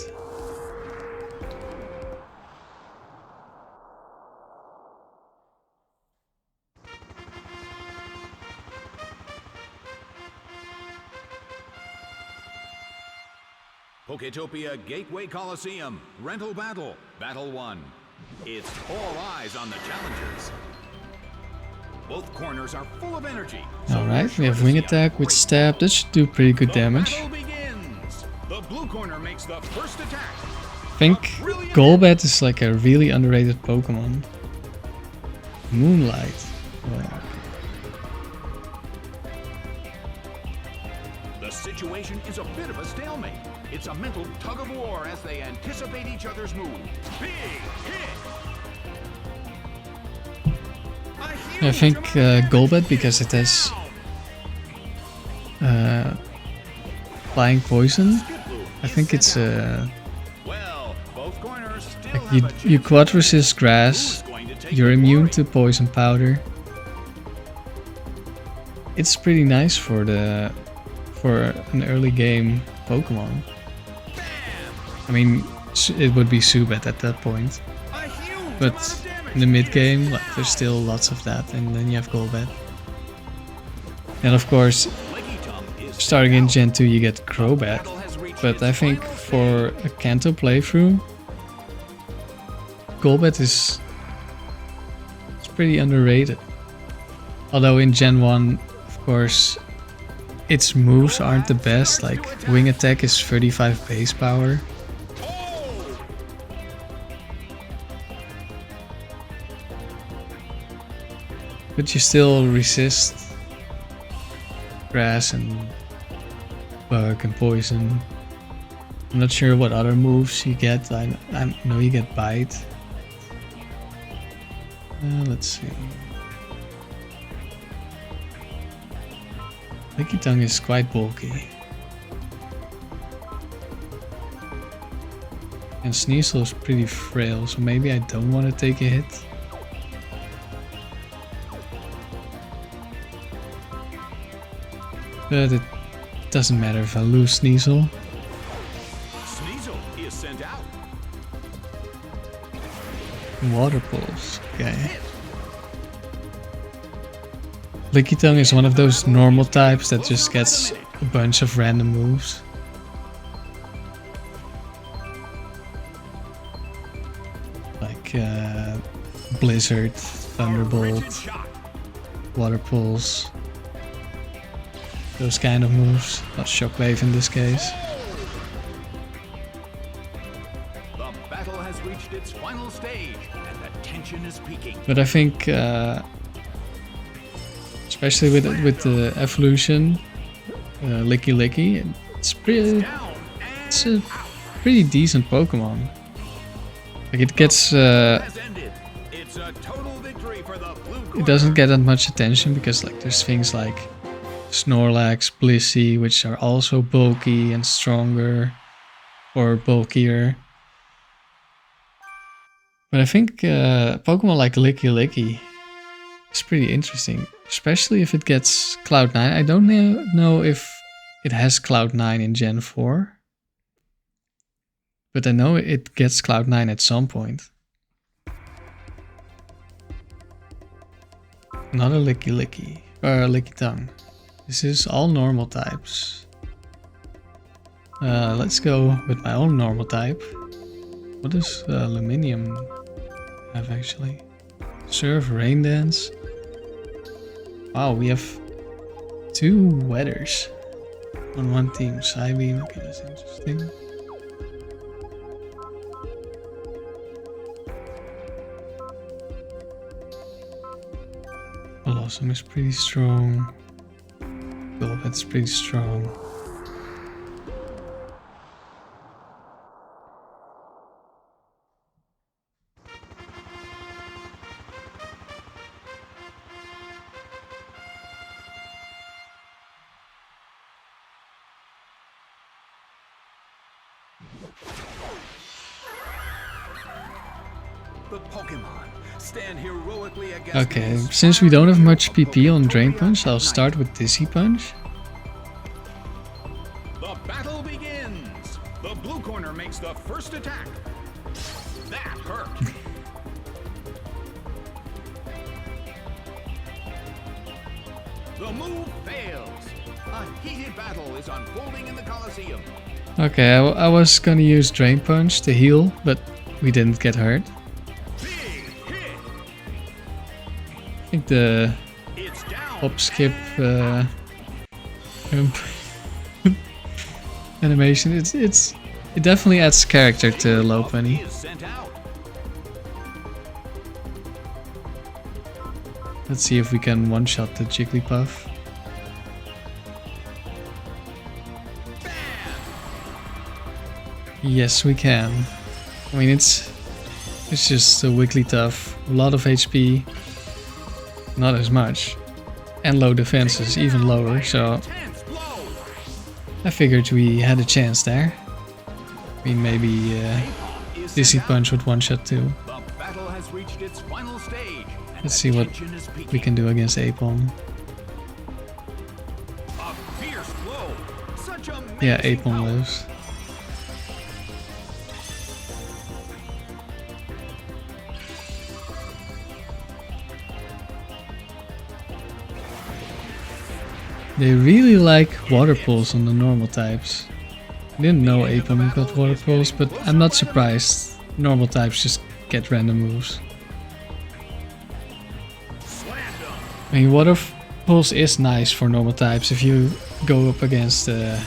Poketopia Gateway Colosseum, Rental Battle, Battle 1. It's all eyes on the challengers. Both corners are full of energy. Alright, we have Wing Attack with Stab. That should do pretty good damage. The blue corner makes the first attack. I think Golbat is like a really underrated Pokemon. Moonlight. Wow. The situation is a bit of a stalemate. It's a mental tug of war as they anticipate each other's move. Big hit! I think Golbat, because it has Flying Poison. I think it's like you quad resist grass, you're immune to poison powder. It's pretty nice for an early game Pokemon. I mean, it would be Zubat at that point, but in the mid game, like there's still lots of that, and then you have Golbat. And of course, starting in Gen 2 you get Crobat, but I think for a Kanto playthrough, Golbat is pretty underrated. Although in Gen 1, of course, its moves aren't the best, like Wing Attack is 35 base power. But you still resist grass and bug and poison. I'm not sure what other moves you get. I know you get bite. Let's see. Lickitung is quite bulky. And Sneasel is pretty frail, so maybe I don't want to take a hit. But it doesn't matter if I lose Sneasel. Sneasel is sent out. Water Pulse, okay. Lickitung is one of those normal types that just gets a bunch of random moves. Like Blizzard, Thunderbolt, Water Pulse. Those kind of moves, not Shockwave in this case. The battle has reached its final stage, and the tension is peaking. But I think, especially with the evolution, Licky, it's a pretty decent Pokemon. Like it gets, it doesn't get that much attention because like there's things like Snorlax, Blissey, which are also bulky and stronger, or bulkier. But I think Pokemon like Licky is pretty interesting, especially if it gets Cloud 9. I don't know if it has Cloud 9 in Gen 4, but I know it gets Cloud 9 at some point. Not a Lickitung. This is all normal types. Let's go with my own normal type. What does Luminium have actually? Surf, Rain Dance. Wow, we have 2 weathers. On one team, Psybeam. Okay, that's interesting. Colosseum is pretty strong. Golbat's pretty strong. The Pokémon stand heroically against Okay, since we don't have much PP on Drain Punch, I'll start with Dizzy Punch. The battle begins. The blue corner makes the first attack. That hurt. The move fails. A heated battle is unfolding in the Colosseum. Okay, I was gonna use Drain Punch to heal, but we didn't get hurt. I think the hop skip jump animation, it definitely adds character to Lopunny. Let's see if we can one-shot the Jigglypuff. Yes, we can. I mean, it's just a Wigglytuff, a lot of HP. Not as much. And low defenses, even lower, so I figured we had a chance there. I mean, maybe Dizzy Punch with one-shot too. Let's see what we can do against Apom. Yeah, Apom lives. They really like water pulls on the normal types. I didn't know Apom got water pulls, but I'm not surprised. Normal types just get random moves. I mean, water pulls is nice for normal types if you go up against a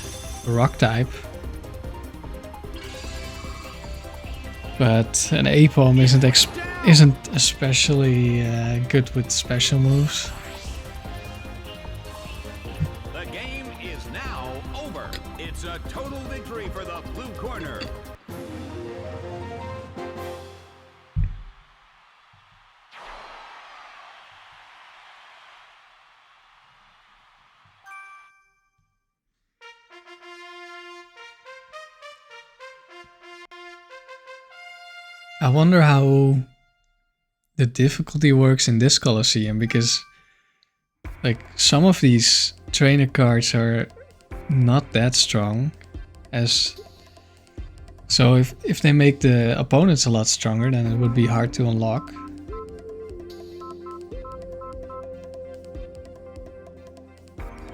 rock type. But an Apom isn't especially good with special moves. A total victory for the blue corner. I wonder how the difficulty works in this Colosseum, because like some of these trainer cards are not that strong, as so if they make the opponents a lot stronger, then it would be hard to unlock.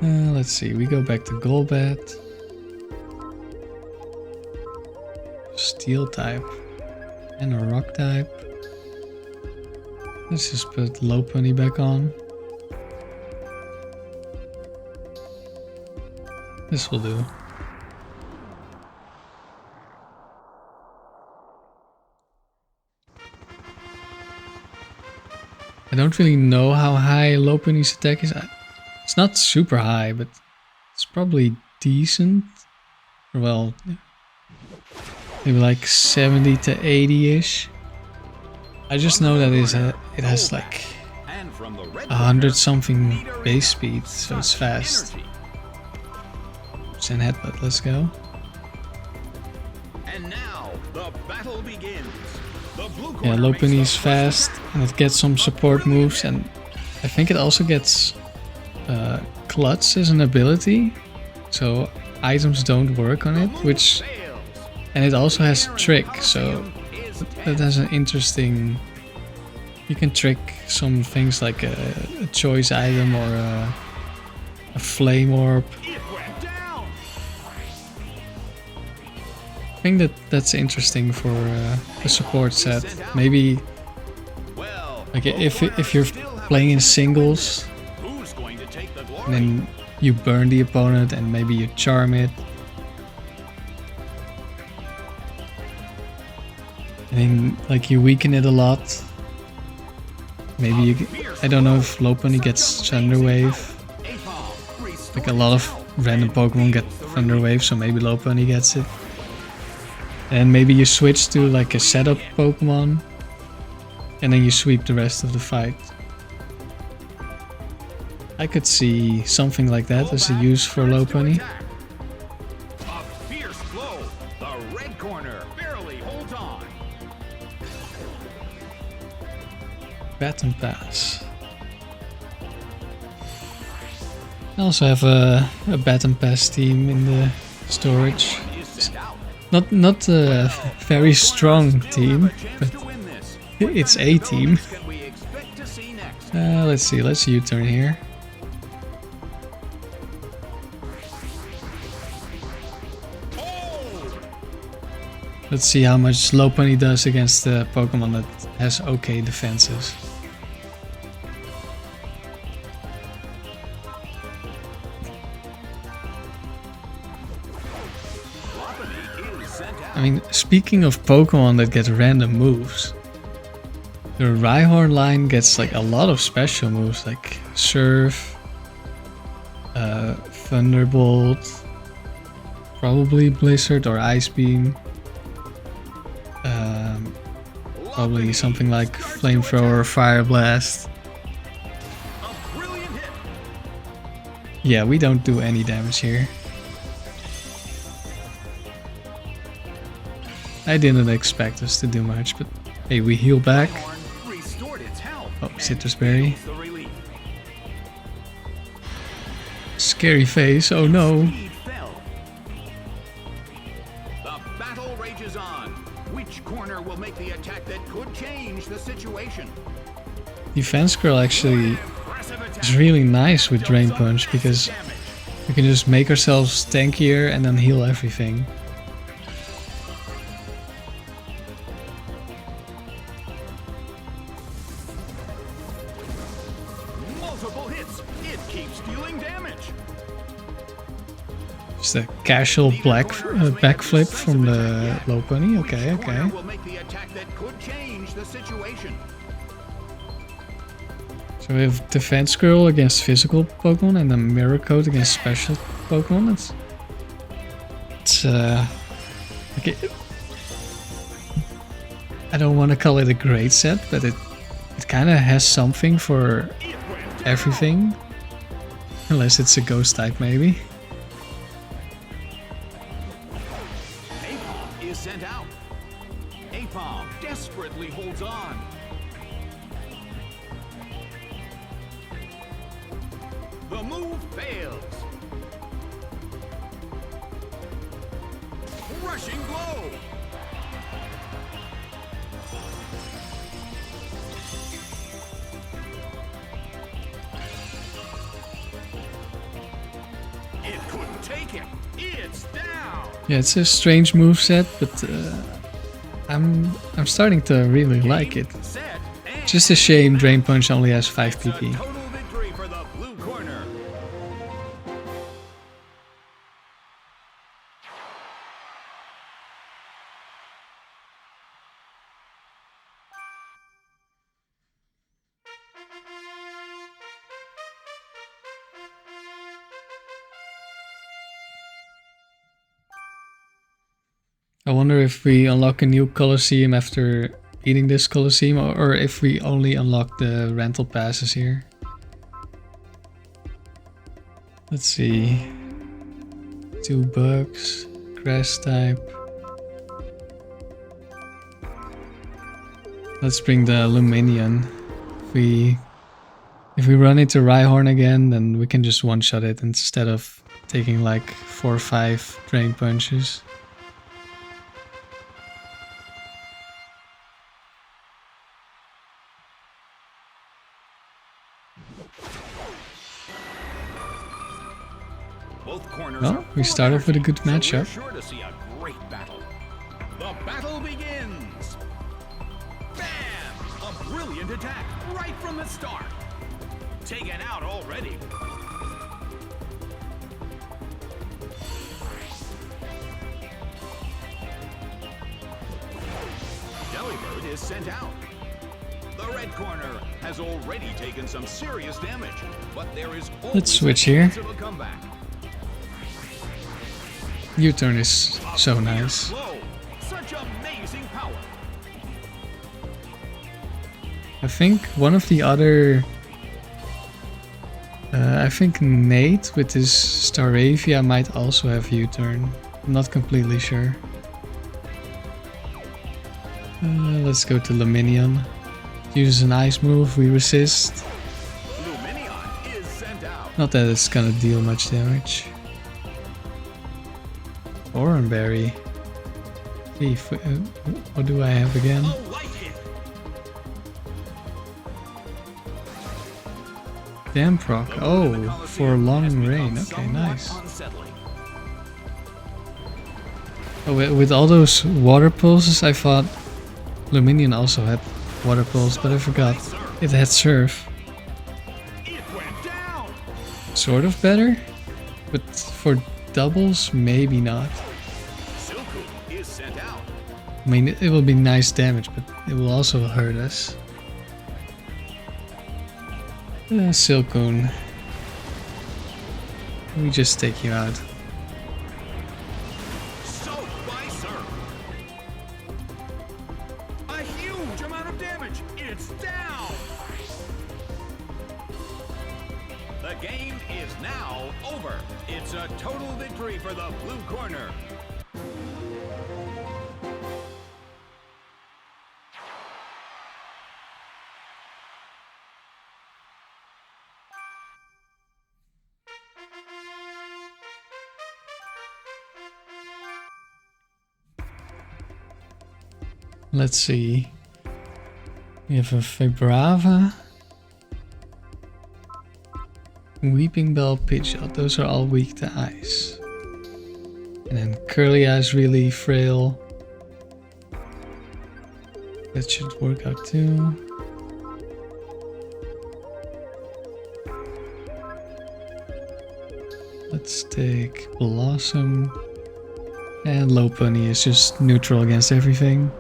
Let's see, we go back to Golbat. Steel type and a rock type. Let's just put Lopunny back on. This will do. I don't really know how high Lopunny's attack is. It's not super high, but it's probably decent. Well, maybe like 70 to 80-ish. I just know that it has like 100 something base speed, so it's fast. Send headbutt, let's go. And now the battle begins. Yeah, Lopunny's fast and it gets some support moves, and I think it also gets Clutch as an ability, so items don't work on it, and it also has Trick, so that has an interesting... You can trick some things like a choice item or a flame orb. I think that's interesting for a support set. Maybe like if you're playing in singles, and then you burn the opponent and maybe you charm it. And then, like, you weaken it a lot. Maybe you get, I don't know if low pony gets Thunder Wave. Like a lot of random Pokemon get Thunder Wave, so maybe low pony gets it. And maybe you switch to like a setup Pokemon. And then you sweep the rest of the fight. I could see something like that as a use for low pony. A fierce blow. The red corner barely holds on. Baton Pass. I also have a Baton Pass team in the storage. Not a very strong team, but it's a team. Let's see, let's U-turn here. Let's see how much low pony does against the Pokemon that has okay defenses. I mean, speaking of Pokemon that get random moves, the Rhyhorn line gets like a lot of special moves like Surf, Thunderbolt, probably Blizzard or Ice Beam. Probably something like Flamethrower or Fire Blast. Yeah, we don't do any damage here. I didn't expect us to do much, but hey, we heal back. Oh, Citrus Berry. Scary face, oh no. The battle rages on. Which corner will make the attack that could change the situation? Defense Curl actually is really nice with Drain Punch because we can just make ourselves tankier and then heal everything. Multiple hits. It keeps dealing damage. Just a casual backflip from the low pony. Okay, okay. Will make the attack that could change the situation. So we have Defense Curl against physical Pokemon and then Mirror Coat against special Pokemon. It's okay. I don't want to call it a great set, but it kind of has something for everything. Unless it's a ghost type, maybe. Apom is sent out. Apom desperately holds on. The move fails. Rushing blow. It couldn't take it. It's down. Yeah, it's a strange moveset, but I'm starting to really like it. Set and Just a shame Drain Punch only has 5 PP. total victory for the blue corner. I wonder if we unlock a new Colosseum after beating this Colosseum, or if we only unlock the rental passes here. Let's see. 2 bucks, grass type. Let's bring the Luminion. If we run into Rhyhorn again, then we can just one-shot it instead of taking like 4 or 5 Drain Punches. Both corners Well, are we start off with a good so we're matchup. sure to see a great battle. The battle begins. Bam! A brilliant attack right from the start. Taken out already. Delibird is sent out. The red corner has already taken some serious damage, but there is always Let's switch a here. chance of a comeback. U-turn is so nice. Blow. Such amazing power. I think one of the other... I think Nate with his Staravia might also have U-turn. I'm not completely sure. Let's go to Luminion. Uses an ice move, we resist. Luminion is sent out. Not that it's gonna deal much damage. Oranberry. Thief, what do I have again? A light hit. Damn proc. Oh, for long rain. Okay, nice. Oh, with all those water pulses, I thought Luminion also had water pulse, but I forgot it had surf. It went down. Sort of better, but for doubles, maybe not. Silcoon is sent out. I mean, it will be nice damage, but it will also hurt us. Silcoon. We just take you out. Soaked by surf. A huge amount of damage. It's down. The game is now over. It's a total victory for the blue corner. Let's see. We have a Vibrava, Weeping Bell, Pidgeot. Those are all weak to ice. And then Curlia is really frail. That should work out too. Let's take Blossom. And Lopunny is just neutral against everything.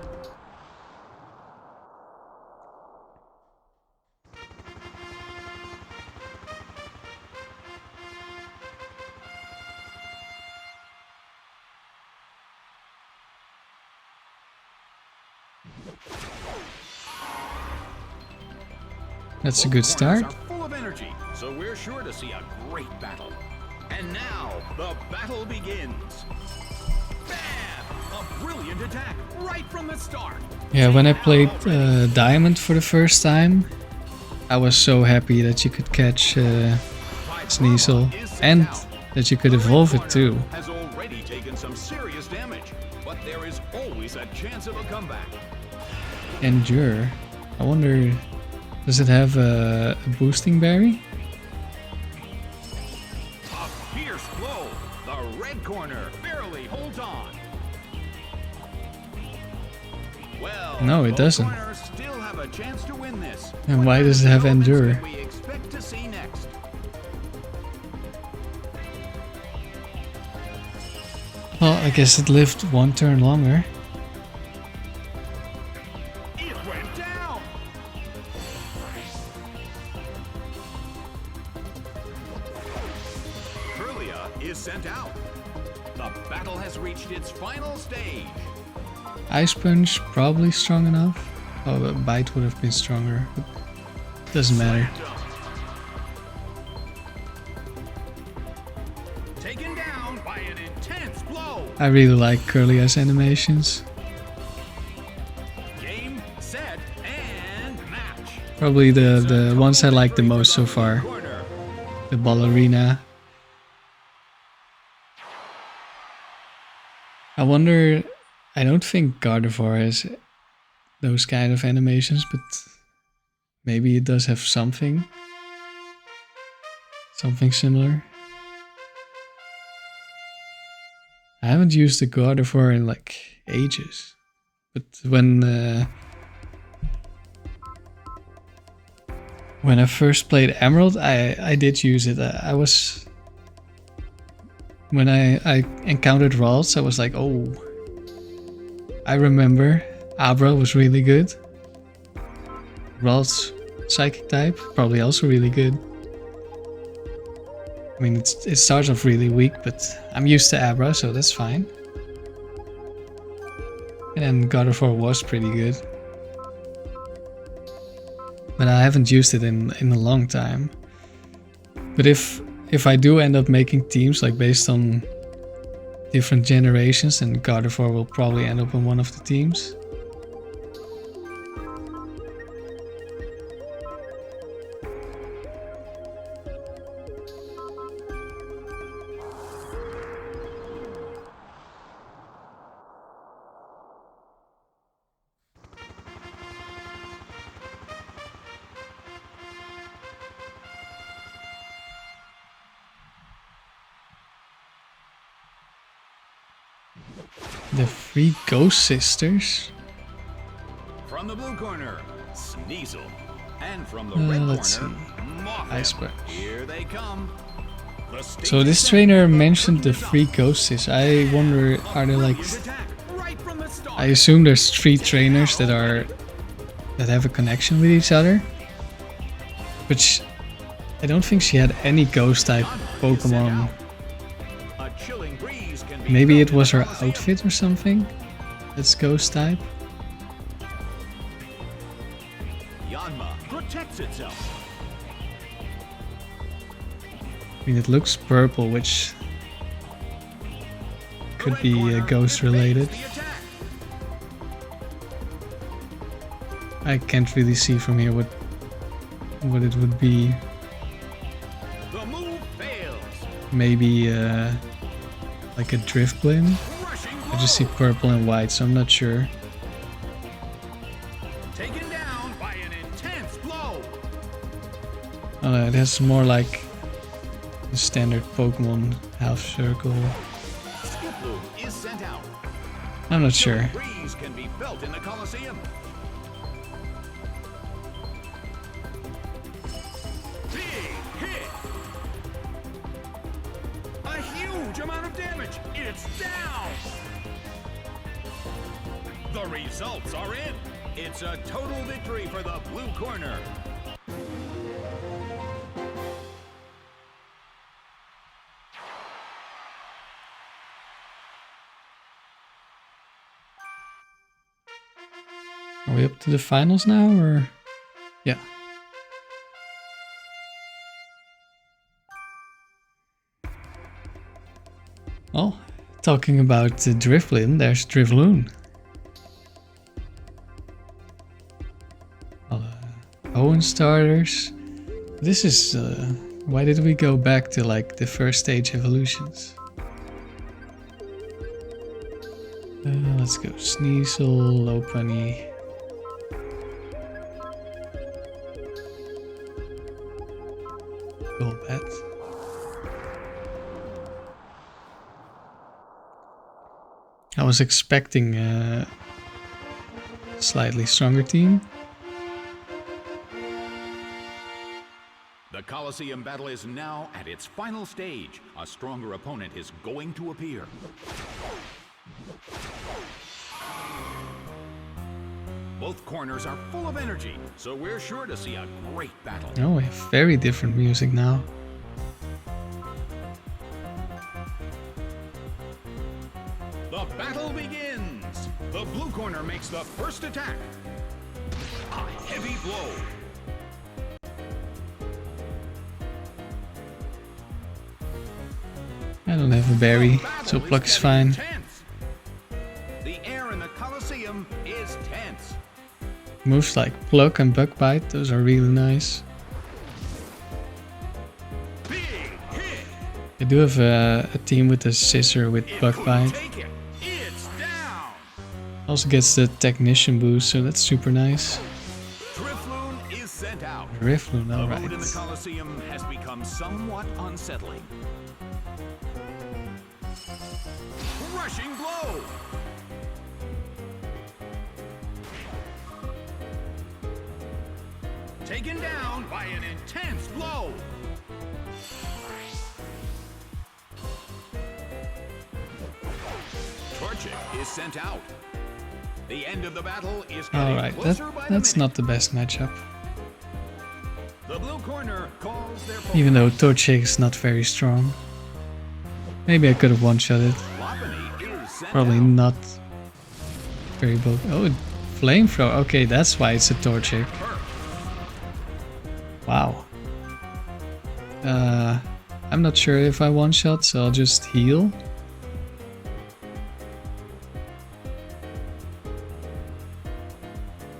That's a good start. Are full of energy, so we're sure to see a great battle. And now the battle begins. Bam! A brilliant attack right from the start. Yeah, when I played Diamond for the first time, I was so happy that you could catch Sneasel and that you could evolve it too. Has already taken some serious damage, but there is always a chance of a comeback. Endure. I wonder, does it have a boosting berry? A fierce blow. The red corner barely holds on. Well, No, it both doesn't. corners still have a chance to win this. And What why does it have developments Endure? can we expect to see next? Well, I guess it lived one turn longer. It went down. Curlia is sent out. The battle has reached its final stage. Ice Punch, probably strong enough. Oh, but Bite would have been stronger. But doesn't matter. Taken down by an intense blow. I really like Curlia's animations. Game, set, and match. Probably the ones I like the most so far. Corner. The Ballerina. I wonder, I don't think Gardevoir has those kind of animations, but maybe it does have something. Something similar. I haven't used the Gardevoir in like ages. But when I first played Emerald, I did use it. I was... When I encountered Ralts, I was like, oh, I remember Abra was really good. Ral's psychic type, probably also really good. I mean, it starts off really weak, but I'm used to Abra, so that's fine. And then Waterfall was pretty good. But I haven't used it in a long time. But if I do end up making teams like based on different generations, then Waterfall will probably end up in one of the teams. The three Ghost Sisters. From the blue corner, Sneasel. And from the red corner, Iceberg. Here they come. So this trainer mentioned the three Ghost Sisters. I wonder, are there like... I assume there's three trainers that have a connection with each other. But I don't think she had any ghost type Pokemon. Maybe it was her outfit or something that's ghost type. Yanma protects itself. I mean, it looks purple, which could be ghost related. I can't really see from here what it would be. The move fails. Maybe like a drift plume. I just see purple and white, so I'm not sure. Taken down by an intense blow. Oh no, it has more like the standard Pokemon half circle. Skiploom is sent out. I'm not sure. Breeze can be felt in the Colosseum. Big hit. A huge amount of damage. It's down. The results are in. It's a total victory for the blue corner. Are we up to the finals now, or? Yeah. Well, talking about the Drifloon, there's Drifloon. Owen starters. This is why did we go back to like the first stage evolutions? Let's go Sneasel, Lopunny. Golbat. I was expecting a slightly stronger team. The Colosseum battle is now at its final stage. A stronger opponent is going to appear. Both corners are full of energy, so we're sure to see a great battle. Oh, we have very different music now. The battle begins. The blue corner makes the first attack. A heavy blow. I don't have a berry, so Pluck is fine. Tense. The air in the Colosseum is tense. Moves like Pluck and Bug Bite, those are really nice. Big hit. I do have a team with a Scissor with It Bug couldn't Bite. take it. It's down. Also gets the Technician boost, so that's super nice. Drifloon is sent out. Drifloon, The alright. mood in the Colosseum has become somewhat unsettling. Rushing blow. Taken down by an intense blow. Torchic is sent out. The end of the battle is getting Alright, closer by the that's minute. not the best matchup. The blue corner calls their Even though Torchic is not very strong. Maybe I could have one-shot it. Lopunny is sent Probably out. not very bold. Oh, flamethrower. Okay, that's why it's a Torchic. Wow. I'm not sure if I one-shot, so I'll just heal.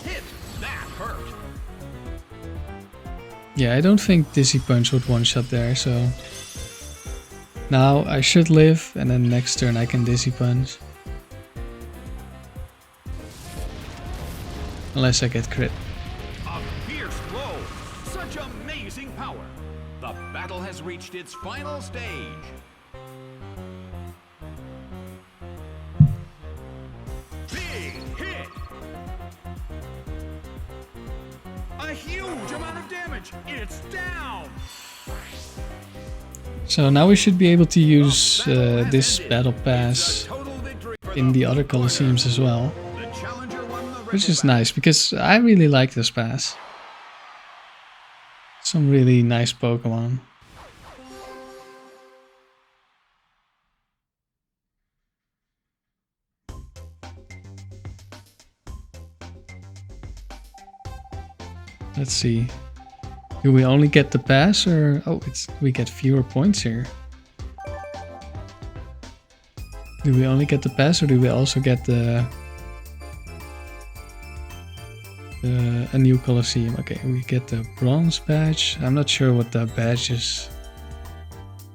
Hit! That hurt! Yeah, I don't think Dizzy Punch would one-shot there, so... Now I should live, and then next turn I can Dizzy Punch. Unless I get crit. A fierce blow! Such amazing power! The battle has reached its final stage. Big hit! A huge amount of damage! It's down! So now we should be able to use this Battle Pass Total victory for in the other blue corner. Colosseums as well. The challenger won the Which is regular nice, because I really like this pass. Some really nice Pokemon. Let's see. Do we only get the pass, or... Oh, we get fewer points here. Do we only get the pass, or do we also get a new Colosseum? Okay, we get the bronze badge. I'm not sure what the badges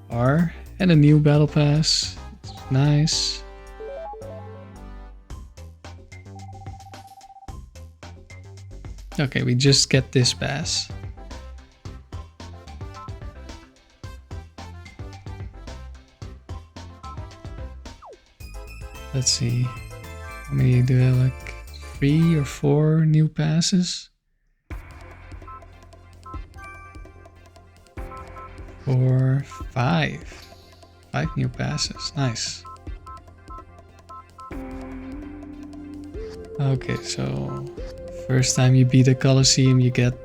are. And a new battle pass. It's nice. Okay, we just get this pass. Let's see. How many do I have? Like 3 or 4 new passes? 4, 5. 5 new passes. Nice. Okay, so first time you beat a Colosseum, you get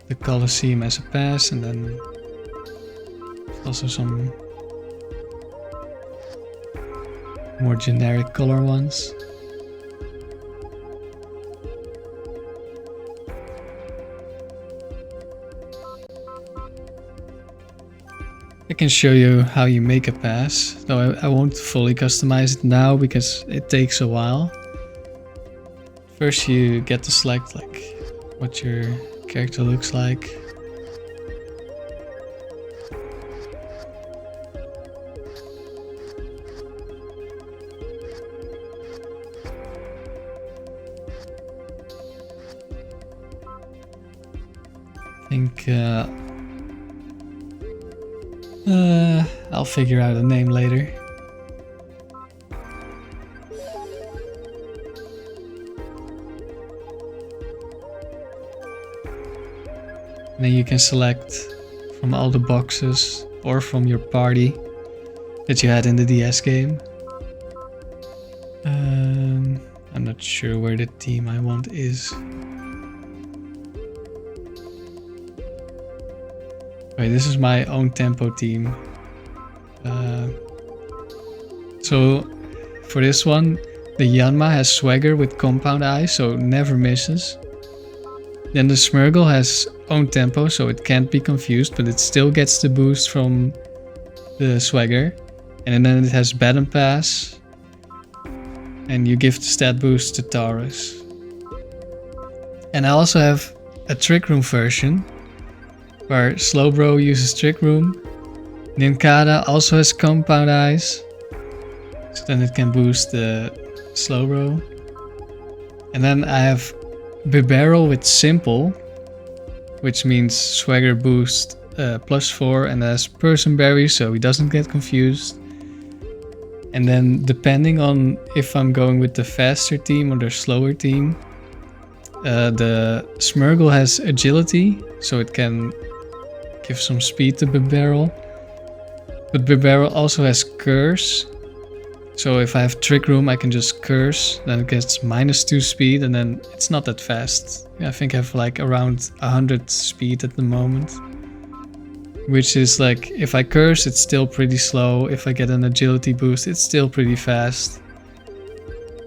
the Colosseum as a pass, and then also some more generic color ones. I can show you how you make a pass, though I won't fully customize it now because it takes a while. First you get to select like what your character looks like. I think I'll figure out a name later. And then you can select from all the boxes or from your party that you had in the DS game. I'm not sure where the team I want is. Okay, this is my own tempo team. So for this one, the Yanma has Swagger with Compound Eye, so never misses. Then the Smeargle has own tempo, so it can't be confused, but it still gets the boost from the Swagger. And then it has Baton Pass, and you give the stat boost to Taurus. And I also have a Trick Room version, where Slowbro uses Trick Room. Nincada also has Compound Eyes, so then it can boost the Slowbro. And then I have Bibarel with Simple, which means Swagger boost +4, and has Person Berry, so he doesn't get confused. And then depending on if I'm going with the faster team or the slower team, the Smeargle has Agility, so it can give some speed to Bibarel. But Bibarel also has Curse, So if I have Trick Room, I can just curse, then it gets -2 speed, and then it's not that fast. I think I have like around 100 speed at the moment. Which is like, if I curse, it's still pretty slow. If I get an agility boost, it's still pretty fast.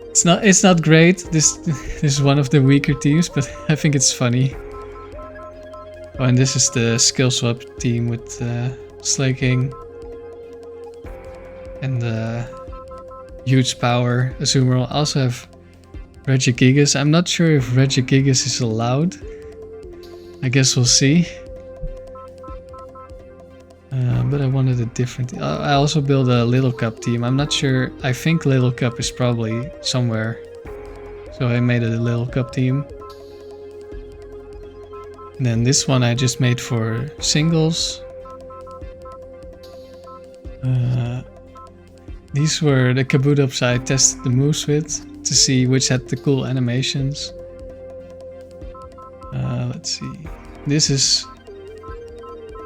It's not great. This is one of the weaker teams, but I think it's funny. Oh, and this is the skill swap team with Slaking and huge power. Azumarill. I also have Regigigas. I'm not sure if Regigigas is allowed. I guess we'll see. But I wanted a different. I also built a Little Cup team. I'm not sure. I think Little Cup is probably somewhere. So I made a Little Cup team. And then this one I just made for singles. These were the Kabutops I tested the moves with to see which had the cool animations. Let's see. This is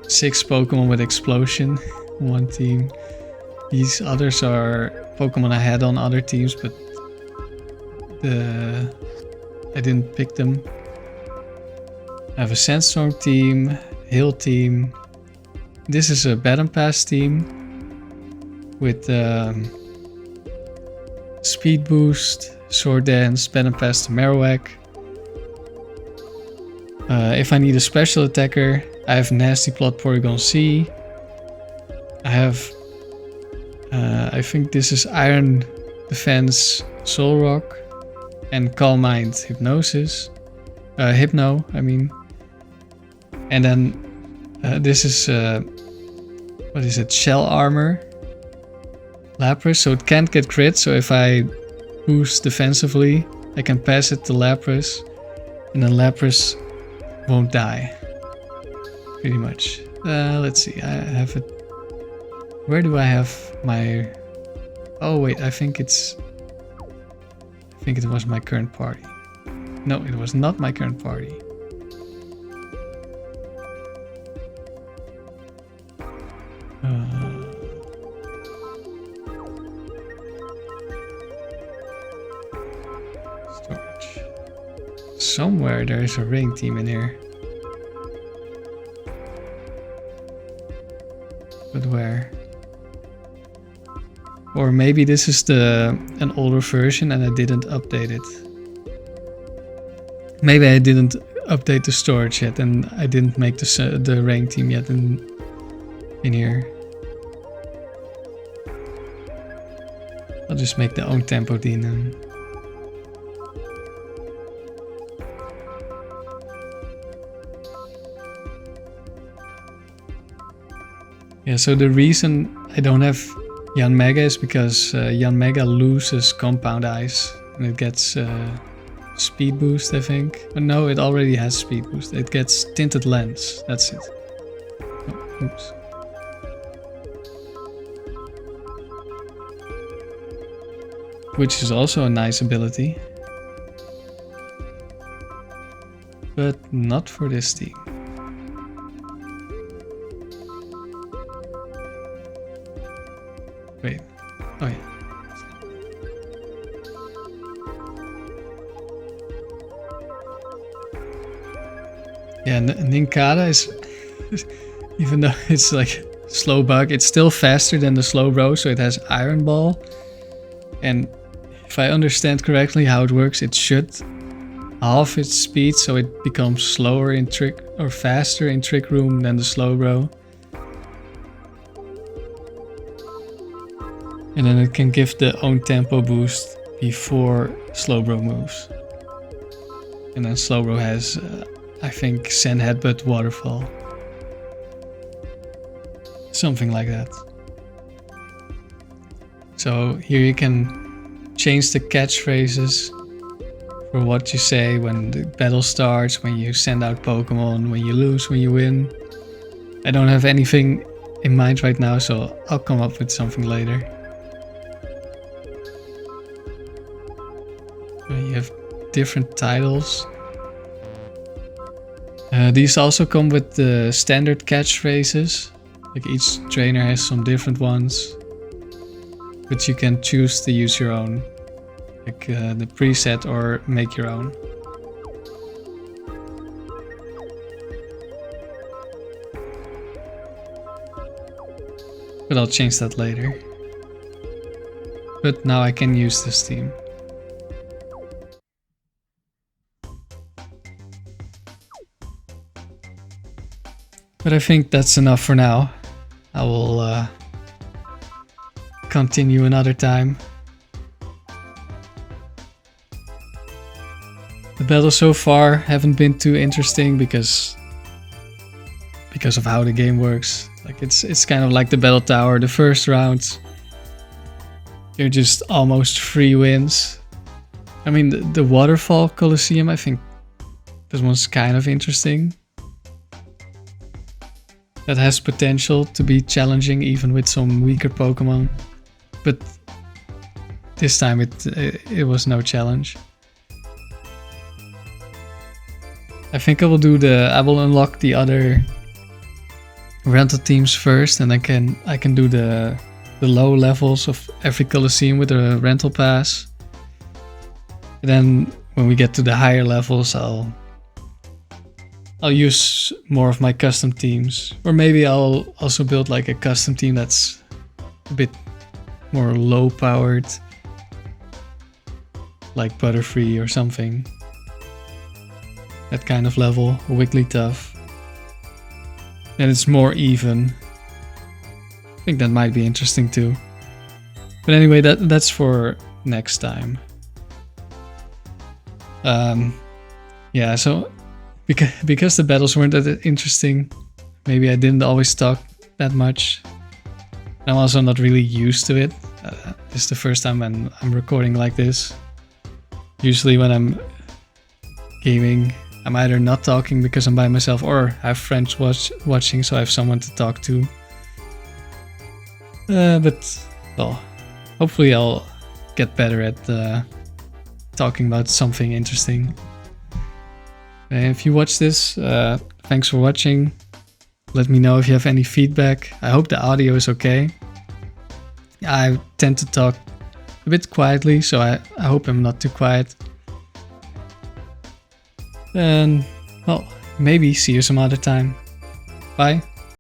6 Pokemon with Explosion on one team. These others are Pokemon I had on other teams, but I didn't pick them. I have a Sandstorm team, Hill team. This is a Battle Pass team with Speed Boost, Sword Dance, Battle Pass to Marowak. If I need a special attacker, I have Nasty Plot Porygon C. I have, I think this is Iron Defense Solrock and Calm Mind Hypnosis. Hypno, I mean. And then this is, what is it, Shell Armor. Lapras, so it can't get crit, so if I boost defensively, I can pass it to Lapras. And then Lapras won't die. Pretty much. Let's see, I have it. Where do I have my... Oh wait, I think it was my current party. No, it was not my current party. Storage. Somewhere there is a rain team in here. But where? Or maybe this is an older version and I didn't update it. Maybe I didn't update the storage yet and I didn't make the rain team yet in here. I'll just make the own tempo team then. Yeah, so the reason I don't have Yanmega is because Yanmega loses Compound Eyes and it gets Speed Boost, I think. But no, it already has Speed Boost. It gets Tinted Lens, that's it. Oh, oops. Which is also a nice ability. But not for this team. Wait. Oh yeah. Yeah, Ninkata is... even though it's like slow bug, it's still faster than the Slowbro, so it has Iron Ball. And if I understand correctly how it works, it should half its speed, so it becomes slower in Trick... or faster in Trick Room than the Slowbro. And then it can give the own tempo boost before Slowbro moves. And then Slowbro has, I think, Sand Headbutt Waterfall. Something like that. So here you can change the catchphrases for what you say when the battle starts, when you send out Pokemon, when you lose, when you win. I don't have anything in mind right now, so I'll come up with something later. You have different titles. These also come with the standard catchphrases. Like each trainer has some different ones. but you can choose to use your own, like the preset, or make your own. But I'll change that later. But now I can use this team. But I think that's enough for now. I will continue another time. The battles so far haven't been too interesting because of how the game works. Like it's kind of like the battle tower. The first rounds, you're just almost free wins. I mean, the Waterfall Colosseum, I think this one's kind of interesting. That has potential to be challenging even with some weaker Pokemon. But this time it was no challenge. I think I will unlock the other rental teams first, and I can do the low levels of every Colosseum with a rental pass. And then when we get to the higher levels, I'll use more of my custom teams, or maybe I'll also build like a custom team that's a bit more low powered, like Butterfree or something. That kind of level, Wigglytuff. And it's more even. I think that might be interesting too. But anyway, that's for next time. Yeah, so because the battles weren't that interesting, maybe I didn't always talk that much. I'm also not really used to it. This is the first time I'm recording like this. Usually when I'm gaming, I'm either not talking because I'm by myself, or I have friends watching, so I have someone to talk to. But, well, hopefully I'll get better at talking about something interesting. If you watch this, thanks for watching. Let me know if you have any feedback. I hope the audio is okay. I tend to talk a bit quietly, so I hope I'm not too quiet. And, well, maybe see you some other time. Bye.